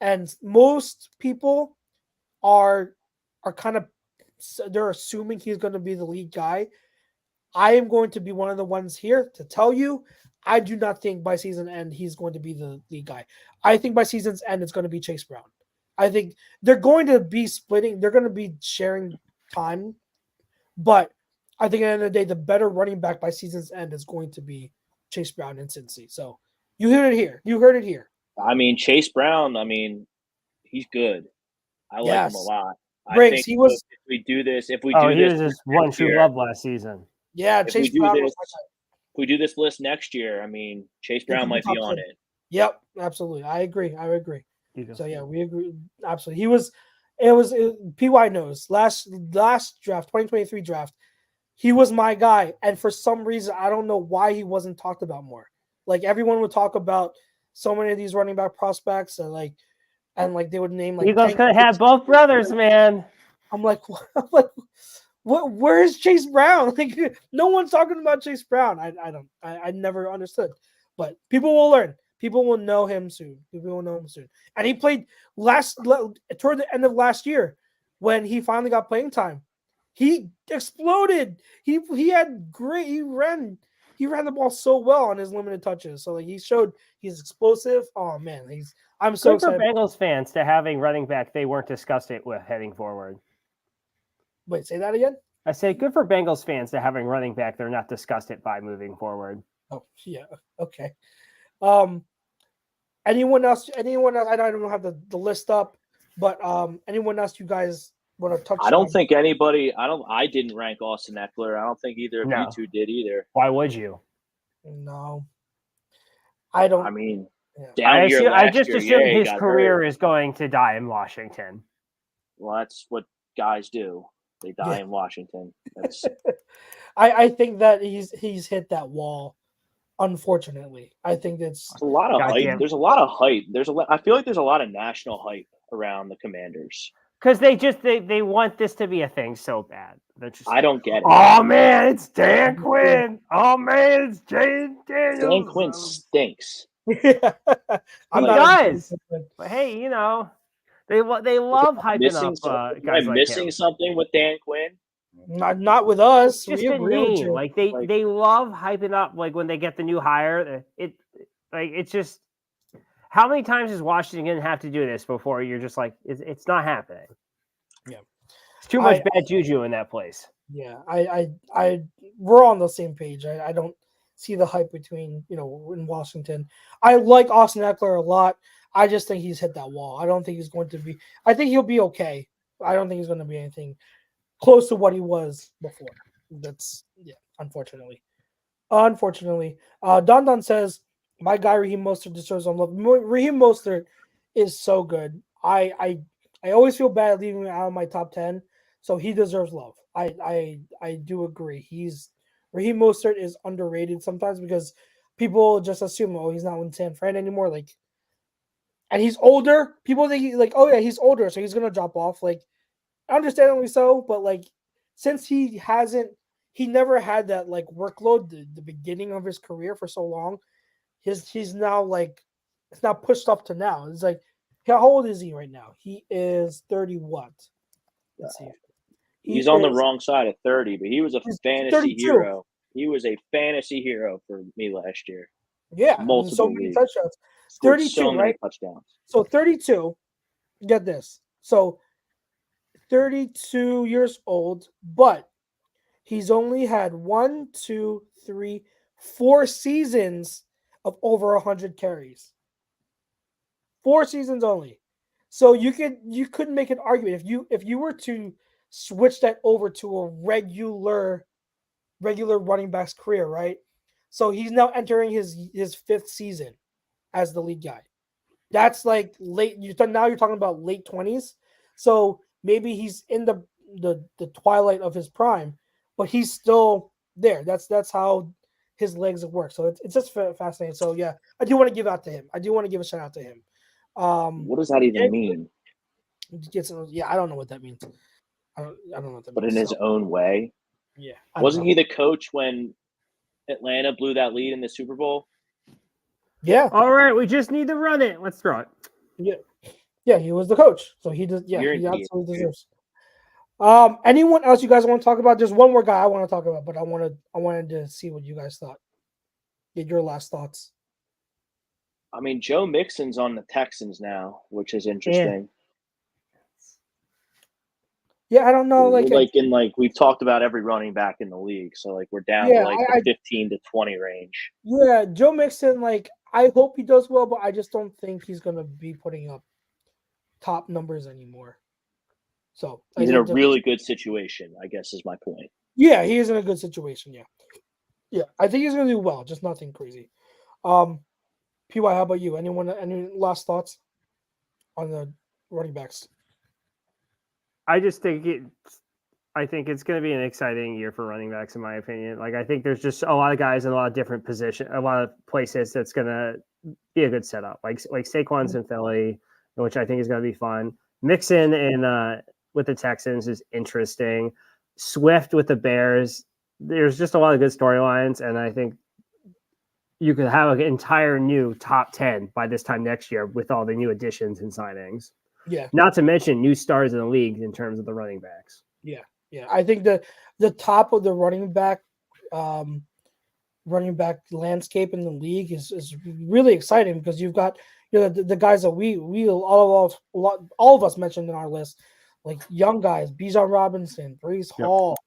and most people are kind of, they're assuming he's going to be the lead guy. I am going to be one of the ones here to tell you, I do not think by season end he's going to be the lead guy. I think by season's end it's going to be Chase Brown. I think they're going to be splitting. They're going to be sharing time. But I think at the end of the day, the better running back by season's end is going to be Chase Brown in Cincy. So you heard it here. You heard it here. I mean, Chase Brown, he's good. I like him a lot. Briggs, I think if we do this, he was just one true love last season. Yeah, Chase Brown. If we do this list next year, Chase Brown might be on it. Yep, absolutely. I agree. So yeah, we agree. Absolutely. It was PY knows last draft, 2023 draft, he was my guy. And for some reason, I don't know why he wasn't talked about more. Like everyone would talk about so many of these running back prospects and they would name like Eagles could have both brothers, man. I'm like, what? Where is Chase Brown? Like, no one's talking about Chase Brown. I never understood, but people will learn. People will know him soon. And he played toward the end of last year when he finally got playing time. He exploded. He ran the ball so well on his limited touches. So he showed he's explosive. Oh man, I'm so excited. Good for Bengals fans to having running back they weren't disgusted with heading forward. Wait, say that again? I say good for Bengals fans to having running back they're not disgusted by moving forward. Oh, yeah. Okay. Anyone else? I don't have the list up, but anyone else you guys want to touch on? I don't think anybody – I didn't rank Austin Eckler. I don't think either of you two did either. Why would you? No. I don't – I just assume his career is going to die in Washington. Well, that's what guys do. They die in Washington. That's I think that he's hit that wall. Unfortunately, I think it's a lot of hype. There's a lot of hype. I feel like there's a lot of national hype around the Commanders because they want this to be a thing so bad. I don't get it. Oh man, it's Dan Quinn. Oh man, it's Jane Daniels. Dan Quinn stinks. He does. But hey, they love hyping up guys. Am I missing something with Dan Quinn? Not with us. Just a name. Like they love hyping up like when they get the new hire. It's just how many times does Washington have to do this before you're just like it's not happening? Yeah, it's too much bad juju in that place. Yeah, we're on the same page. I don't see the hype between in Washington. I like Austin Eckler a lot. I just think he's hit that wall. I don't think he's going to be. I think he'll be okay. I don't think he's going to be anything close to what he was before. That's unfortunately. Don says my guy Raheem Mostert deserves some love. Raheem Mostert is so good. I always feel bad leaving him out of my top 10, so he deserves love. I do agree. Raheem Mostert is underrated sometimes because people just assume he's not with San Fran anymore. And he's older. People think he's older, so he's gonna drop off. Understandably so, but since he never had that workload the beginning of his career for so long, he's now it's not pushed up to now. It's how old is he right now? He is 30 what? Let's see. He's on the wrong side of 30, but he was a fantasy hero. He was a fantasy hero for me last year. Yeah, so many touchdowns. 32, so many right? Touchdowns. So 32. Get this. So 32 years old, but he's only had 4 seasons of over 100 carries. 4 seasons only. So you could make an argument if you were to switch that over to a regular running back's career, right? So he's now entering his fifth season as the lead guy. That's like late. Now you're talking about late 20s. So maybe he's in the twilight of his prime, but he's still there. That's how his legs work. So it's just fascinating. So yeah, I do want to give out to him. I do want to give a shout out to him. What does that even mean? Yeah, I don't know what that means. I don't know what that but means. in his own way. Yeah. Wasn't he the coach when Atlanta blew that lead in the Super Bowl? Yeah. All right, we just need to run it. Let's throw it. Yeah. Yeah, he was the coach. So he does. Yeah, he absolutely deserves. Anyone else you guys want to talk about? There's one more guy I want to talk about, but I wanted to see what you guys thought. Get your last thoughts. I mean, Joe Mixon's on the Texans now, which is interesting. Yeah, I don't know. We've talked about every running back in the league, so like we're down to the 15 to 20 range. Yeah, Joe Mixon. Like I hope he does well, but I just don't think he's gonna be putting up top numbers anymore. So he's in a really good situation, I guess, is my point. Yeah, he is in a good situation. Yeah, I think he's gonna do well, just nothing crazy. PY, how about you? Any last thoughts on the running backs? I think it's going to be an exciting year for running backs, in my opinion. Like, I think there's just a lot of guys in a lot of different positions, a lot of places that's going to be a good setup. Like Saquon's in Philly, which I think is going to be fun. Mixon with the Texans is interesting. Swift with the Bears. There's just a lot of good storylines, and I think you could have an entire new top 10 by this time next year with all the new additions and signings. Yeah. Not to mention new stars in the league in terms of the running backs. Yeah. I think the top of the running back landscape in the league is really exciting because you've got the guys that we all of us mentioned in our list, like young guys, Bijan Robinson, Breece Hall.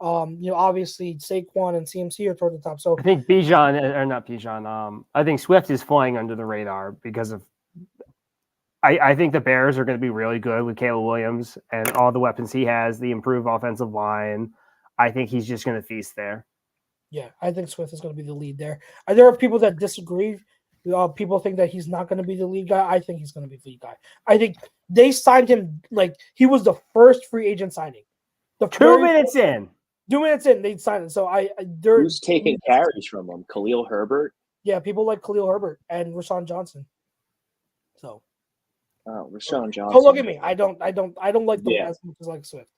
Obviously Saquon and CMC are toward the top. So I think I think Swift is flying under the radar because of. I think the Bears are going to be really good with Caleb Williams and all the weapons he has, the improved offensive line. I think he's just going to feast there. Yeah, I think Swift is going to be the lead there. There are people that disagree. People think that he's not going to be the lead guy. I think he's going to be the lead guy. I think they signed him like he was the first free agent signing. 2 minutes in. 2 minutes in, they signed him. So who's taking carries from him? Khalil Herbert? Yeah, people like Khalil Herbert and Rashawn Johnson. So. Oh, Rashawn Johnson. Don't look at me. I don't like them as much as like Swift.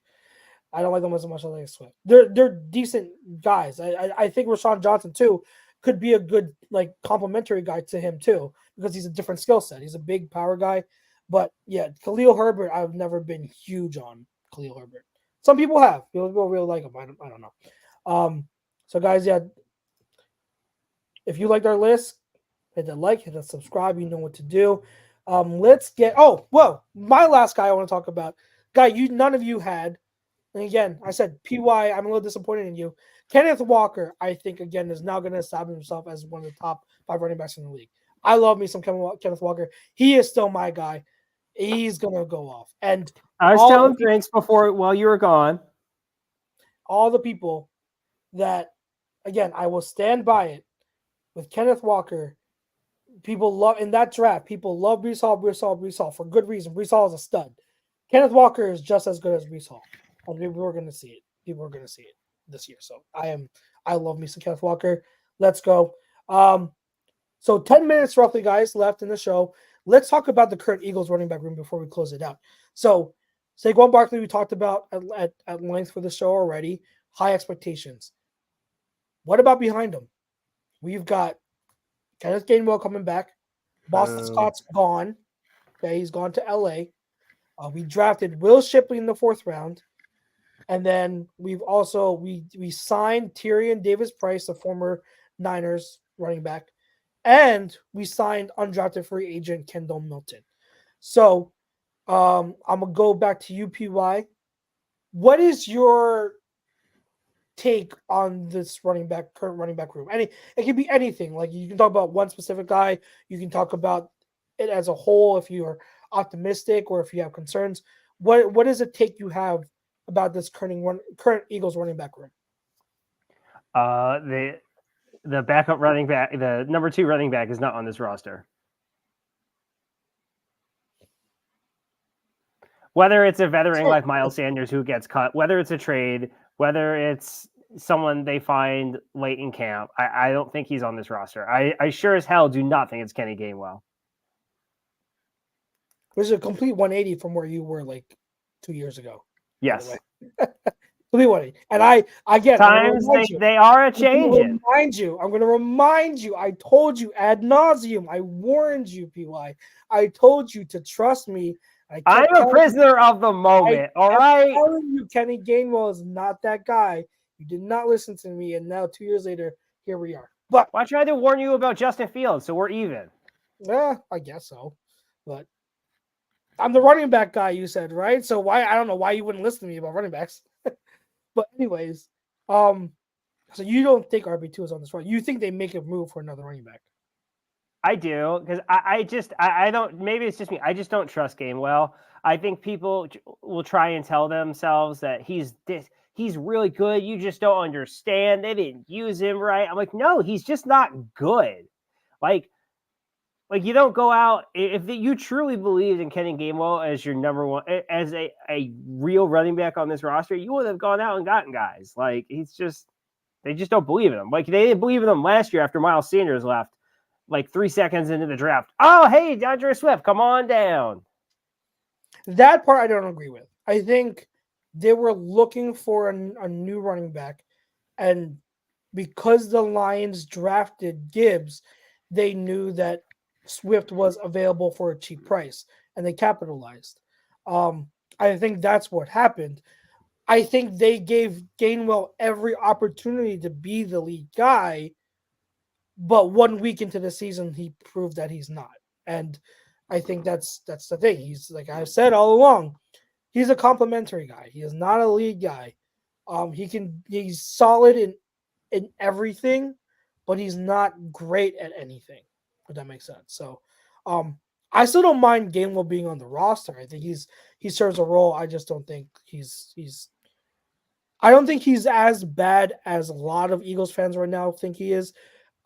I don't like them as much as I like Swift. They're decent guys. I think Rashawn Johnson too could be a good like complementary guy to him too because he's a different skill set. He's a big power guy, but yeah, Khalil Herbert. I've never been huge on Khalil Herbert. Some people have. People really like him. I don't know. So guys, yeah. If you liked our list, hit that like, hit that subscribe. You know what to do. Let's get. My last guy I want to talk about, guy none of you had, and again I said PY. I'm a little disappointed in you. Kenneth Walker, I think again is now going to establish himself as one of the top 5 running backs in the league. I love me some Kenneth Walker. He is still my guy. He's going to go off. And I was telling Drinks while you were gone. All the people that, again, I will stand by it with Kenneth Walker. People love in that draft. People love Breece Hall for good reason. Breece Hall is a stud. Kenneth Walker is just as good as Breece Hall. And people are going to see it. People are going to see it this year. So I love me some Kenneth Walker. Let's go. So 10 minutes roughly, guys, left in the show. Let's talk about the current Eagles running back room before we close it out. So Saquon Barkley, we talked about at length for the show already. High expectations. What about behind him? We've got Kenneth Gainwell coming back. Boston Scott's gone. Okay, he's gone to LA. We drafted Will Shipley in the 4th round. And then we've also we signed Tyrion Davis-Price, the former Niners running back. And we signed undrafted free agent Kendall Milton. So I'm gonna go back to you, PY. What is your take on this current running back room? It can be anything. Like you can talk about one specific guy. You can talk about it as a whole if you're optimistic or if you have concerns. What is a take you have about this current Eagles running back room? The backup running back, the number 2 running back, is not on this roster. Whether it's a veteran like Miles Sanders who gets cut, whether it's a trade, whether it's someone they find late in camp, I don't think he's on this roster. I sure as hell do not think it's Kenny Gainwell. Which is a complete 180 from where you were like 2 years ago. Yes. Complete 180. And again, times they are a changing. I'm going to remind you. I told you ad nauseum. I warned you, PY. I told you to trust me. I'm a prisoner of the moment. All right. I'm telling you, Kenny Gainwell is not that guy. You did not listen to me, and now 2 years later, here we are. But I tried to warn you about Justin Fields, so we're even. Yeah, I guess so. But I'm the running back guy, you said, right? So I don't know why you wouldn't listen to me about running backs. But anyways, so you don't think RB2 is on this run? You think they make a move for another running back? I do, because I don't. Maybe it's just me. I just don't trust Gainwell. I think people will try and tell themselves that he's really good. You just don't understand. They didn't use him right. I'm like, no, he's just not good. Like you don't go out if you truly believed in Kenny Gainwell as your number one, as a real running back on this roster, you would have gone out and gotten guys. Like they just don't believe in him. Like they didn't believe in him last year after Miles Sanders left. Like 3 seconds into the draft. Oh, hey, DeAndre Swift, come on down. That part I don't agree with. I think they were looking for a new running back, and because the Lions drafted Gibbs, they knew that Swift was available for a cheap price, and they capitalized. I think that's what happened. I think they gave Gainwell every opportunity to be the lead guy, but 1 week into the season, he proved that he's not. And I think that's the thing. He's, like I've said all along, he's a complimentary guy. He is not a lead guy. He's solid in everything, but he's not great at anything, if that makes sense. So I still don't mind Gainwell being on the roster. I think he serves a role. I just don't think I don't think he's as bad as a lot of Eagles fans right now think he is.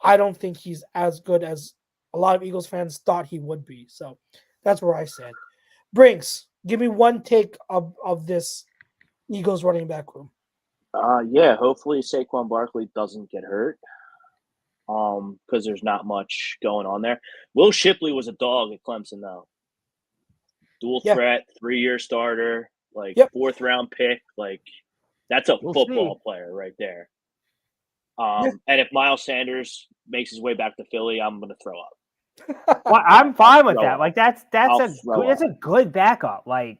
I don't think he's as good as a lot of Eagles fans thought he would be. So that's where I stand. Brinks, give me one take of this Eagles running back room. Yeah, hopefully Saquon Barkley doesn't get hurt because there's not much going on there. Will Shipley was a dog at Clemson, though. Dual threat, 3-year starter, fourth round pick. That's a football player right there. And if Miles Sanders makes his way back to Philly, I'm going to throw up. Well, I'm fine with that. That's a good backup. Why?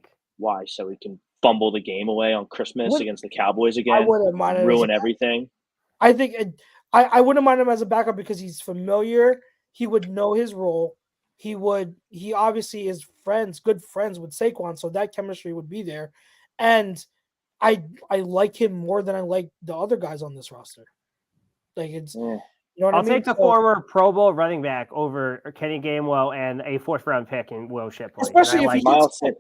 So he can fumble the game away on Christmas against the Cowboys again. I wouldn't mind it. Ruin everything. I think I wouldn't mind him as a backup because he's familiar. He would know his role. He obviously is good friends with Saquon, so that chemistry would be there. And I like him more than I like the other guys on this roster. I'll take the former Pro Bowl running back over Kenny Gainwell and a 4th round pick in Will Shipley. Especially if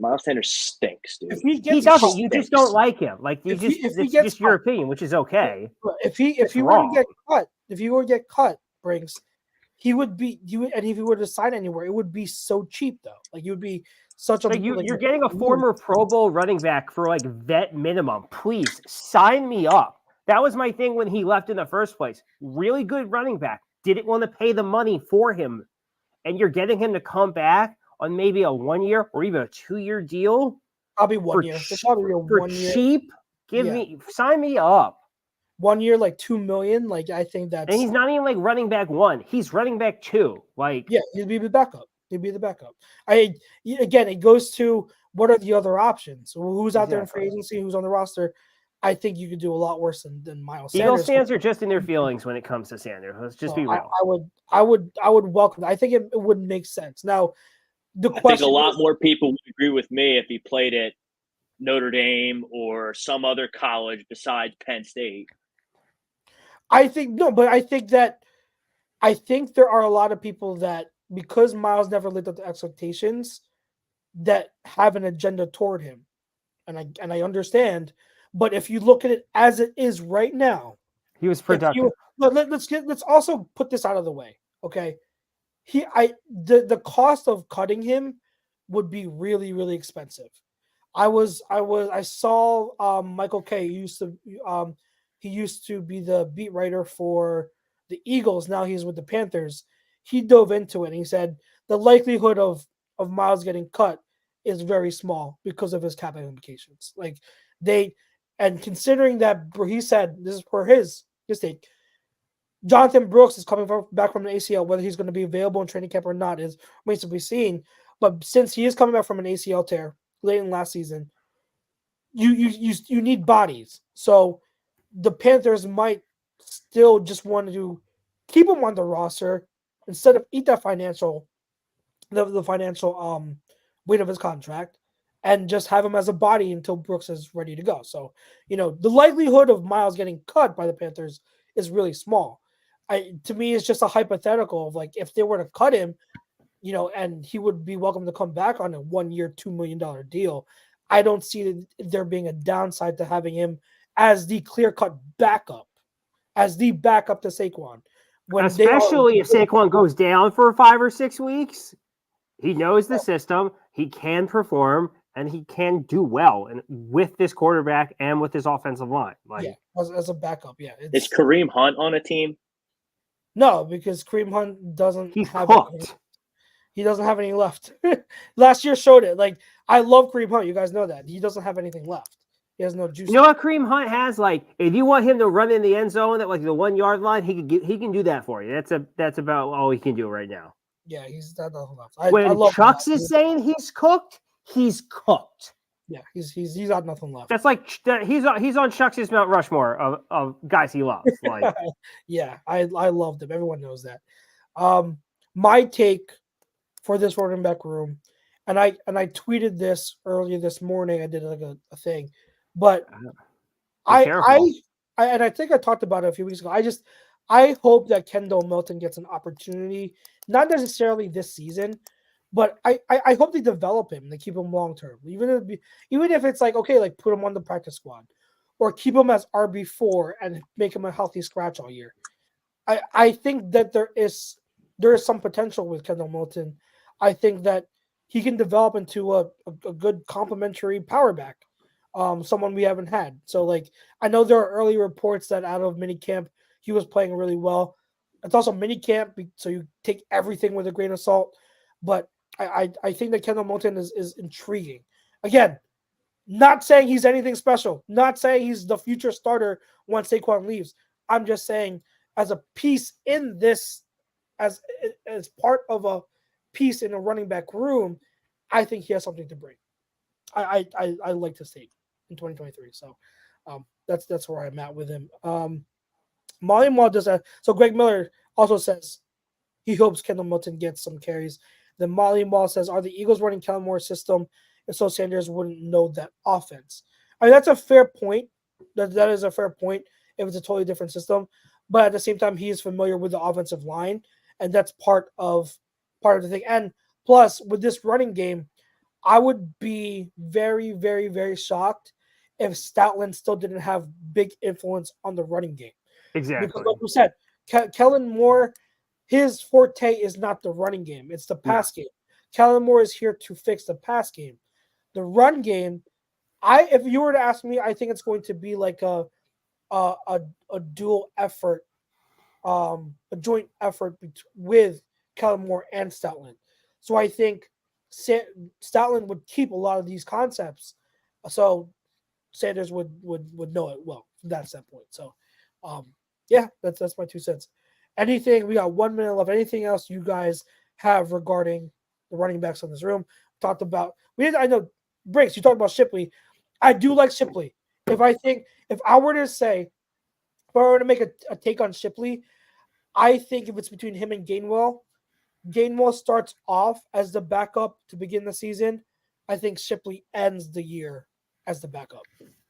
Miles Sanders stinks, dude. He doesn't. You just don't like him. It's just your opinion, which is okay. If he were to get cut, Brinks, he would be and if he were to sign anywhere, it would be so cheap though. You would be such a. You're getting a former Pro Bowl running back for vet minimum. Please sign me up. That was my thing when he left in the first place. Really good running back. Didn't want to pay the money for him. And you're getting him to come back on maybe a 1 year or even a 2-year deal. Probably 1 year. Probably a 1 year. Cheap. Sign me up. 1 year, $2 million. I think that's. And he's not even running back 1. He's running back 2. He'd be the backup. Again, it goes to what are the other options? Who's out there in free agency? Who's on the roster? I think you could do a lot worse than Miles Sanders. Eagles fans are just in their feelings when it comes to Sanders. Let's just be real. I would welcome it. I think it would make sense. Now, I think a lot more people would agree with me if he played at Notre Dame or some other college besides Penn State. I think there are a lot of people that because Miles never lived up to expectations, that have an agenda toward him, and I understand. But if you look at it as it is right now, He was if productive. you let's also put this out of the way, okay? The cost of cutting him would be really really expensive. I saw Michael Kay he used to be the beat writer for the Eagles. Now he's with the Panthers. He dove into it and he said the likelihood of Miles getting cut is very small because of his cap implications. Like they and considering that he said this is for his take. Jonathan Brooks is coming back from an ACL. Whether he's going to be available in training camp or not is remains to be seen. But since he is coming back from an ACL tear late in last season, you need bodies. So the Panthers might still just want to keep him on the roster instead of eat that the financial weight of his contract and just have him as a body until Brooks is ready to go. So, the likelihood of Miles getting cut by the Panthers is really small. To me, it's just a hypothetical of like if they were to cut him, and he would be welcome to come back on a 1 year, $2 million deal. I don't see there being a downside to having him as the clear-cut backup, as the backup to Saquon. Especially if Saquon goes down for 5 or 6 weeks, he knows the system, he can perform, and he can do well with this quarterback and with this offensive line. As a backup, yeah. Is Kareem Hunt on a team? No, because Kareem Hunt doesn't have cooked. He doesn't have any left. Last year showed it. Like, I love Kareem Hunt. You guys know that. He doesn't have anything left. He has no juice. You know what Kareem Hunt has? Like, if you want him to run in the end zone at like the 1 yard line, he can do that for you. That's about all he can do right now. Yeah, he's got nothing left. When Chucks is saying he's cooked, he's cooked. Yeah, he's got nothing left. That's like he's on Chuck's Mount Rushmore of guys he loves. Like, yeah, I loved him. Everyone knows that. My take for this running back room, and I tweeted this earlier this morning. I did like a thing, but I think I talked about it a few weeks ago. I hope that Kendall Milton gets an opportunity, not necessarily this season, but I hope they develop him. They keep him long term, even if it's like okay, like put him on the practice squad, or keep him as RB4 and make him a healthy scratch all year. I think that there is some potential with Kendall Milton. I think that he can develop into a good complementary power back, someone we haven't had. So, like, I know there are early reports that out of minicamp he was playing really well. It's also minicamp, so you take everything with a grain of salt. But I think that Kendall Milton is intriguing. Again, not saying he's anything special, not saying he's the future starter once Saquon leaves. I'm just saying as a piece in this, as part of a piece in a running back room, I think he has something to bring. I like to see in 2023. So that's where I'm at with him. Molly Maul does that. So Greg Miller also says he hopes Kendall Milton gets some carries. Then Molly Maul says, are the Eagles running Kellen Moore's system if so Sanders wouldn't know that offense? I mean, that's a fair point. That is a fair point if it's a totally different system. But at the same time, he is familiar with the offensive line, and that's part of the thing. And plus, with this running game, I would be very, very, very shocked if Stoutland still didn't have big influence on the running game. Exactly. Because like we said, Kellen Moore, his forte is not the running game. It's the pass game. Kellen Moore is here to fix the pass game. The run game, if you were to ask me, I think it's going to be like a dual effort, a joint effort with Kellen Moore and Stoutland. So I think Stoutland would keep a lot of these concepts. So Sanders would know it well from that standpoint. So yeah, that's my 2 cents. Anything, we got 1 minute left. Anything else you guys have regarding the running backs in this room? Talked about I know Briggs, you talked about Shipley. I do like Shipley. If I were to make a take on Shipley, I think if it's between him and Gainwell starts off as the backup to begin the season. I think Shipley ends the year as the backup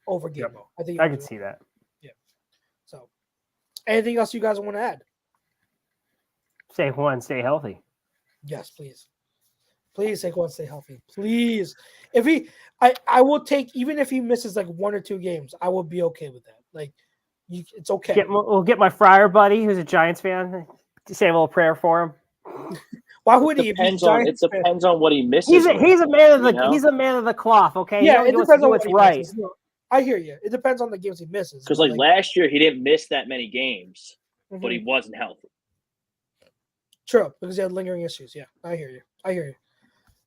over Gainwell. Yep. I think I can see that. Yeah. So, anything else you guys want to add? Stay healthy. Yes, please. Please, Saquon, stay healthy. Please. If he, I will take, even if he misses like 1 or 2 games, I will be okay with that. Like, it's okay. We'll get my Friar buddy, who's a Giants fan, to say a little prayer for him. Why would he? It depends on what he misses. He's a man of the you know? he's a man of the cloth. Okay, Yeah, it depends on what's what right. he misses. No, I hear you. It depends on the games he misses. Because like last year, he didn't miss that many games, but he wasn't healthy. True, because he had lingering issues. Yeah, I hear you.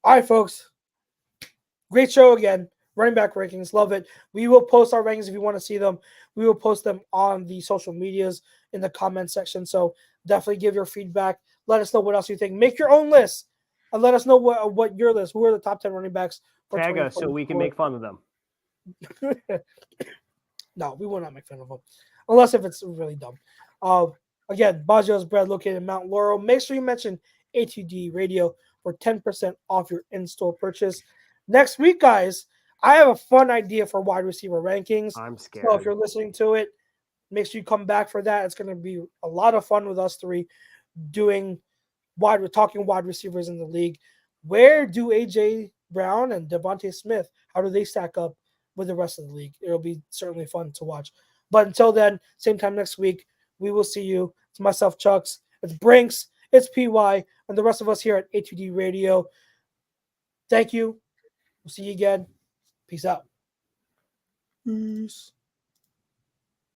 All right, folks. Great show again. Running back rankings. Love it. We will post our rankings if you want to see them. We will post them on the social medias in the comment section. So definitely give your feedback. Let us know what else you think. Make your own list and let us know what your list. Who are the top 10 running backs for Tag us so we can make fun of them. No, we will not make fun of them. Unless if it's really dumb. Again, Baggio's Bread located in Mount Laurel. Make sure you mention ATD Radio for 10% off your in-store purchase. Next week, guys, I have a fun idea for wide receiver rankings. I'm scared. So if you're listening to it, make sure you come back for that. It's going to be a lot of fun with us three talking wide receivers in the league. Where do A.J. Brown and Devontae Smith, how do they stack up with the rest of the league? It'll be certainly fun to watch. But until then, same time next week, we will see you. It's myself, Chucks. It's Brinks. It's PY. And the rest of us here at A2D Radio. Thank you. We'll see you again. Peace out. Peace.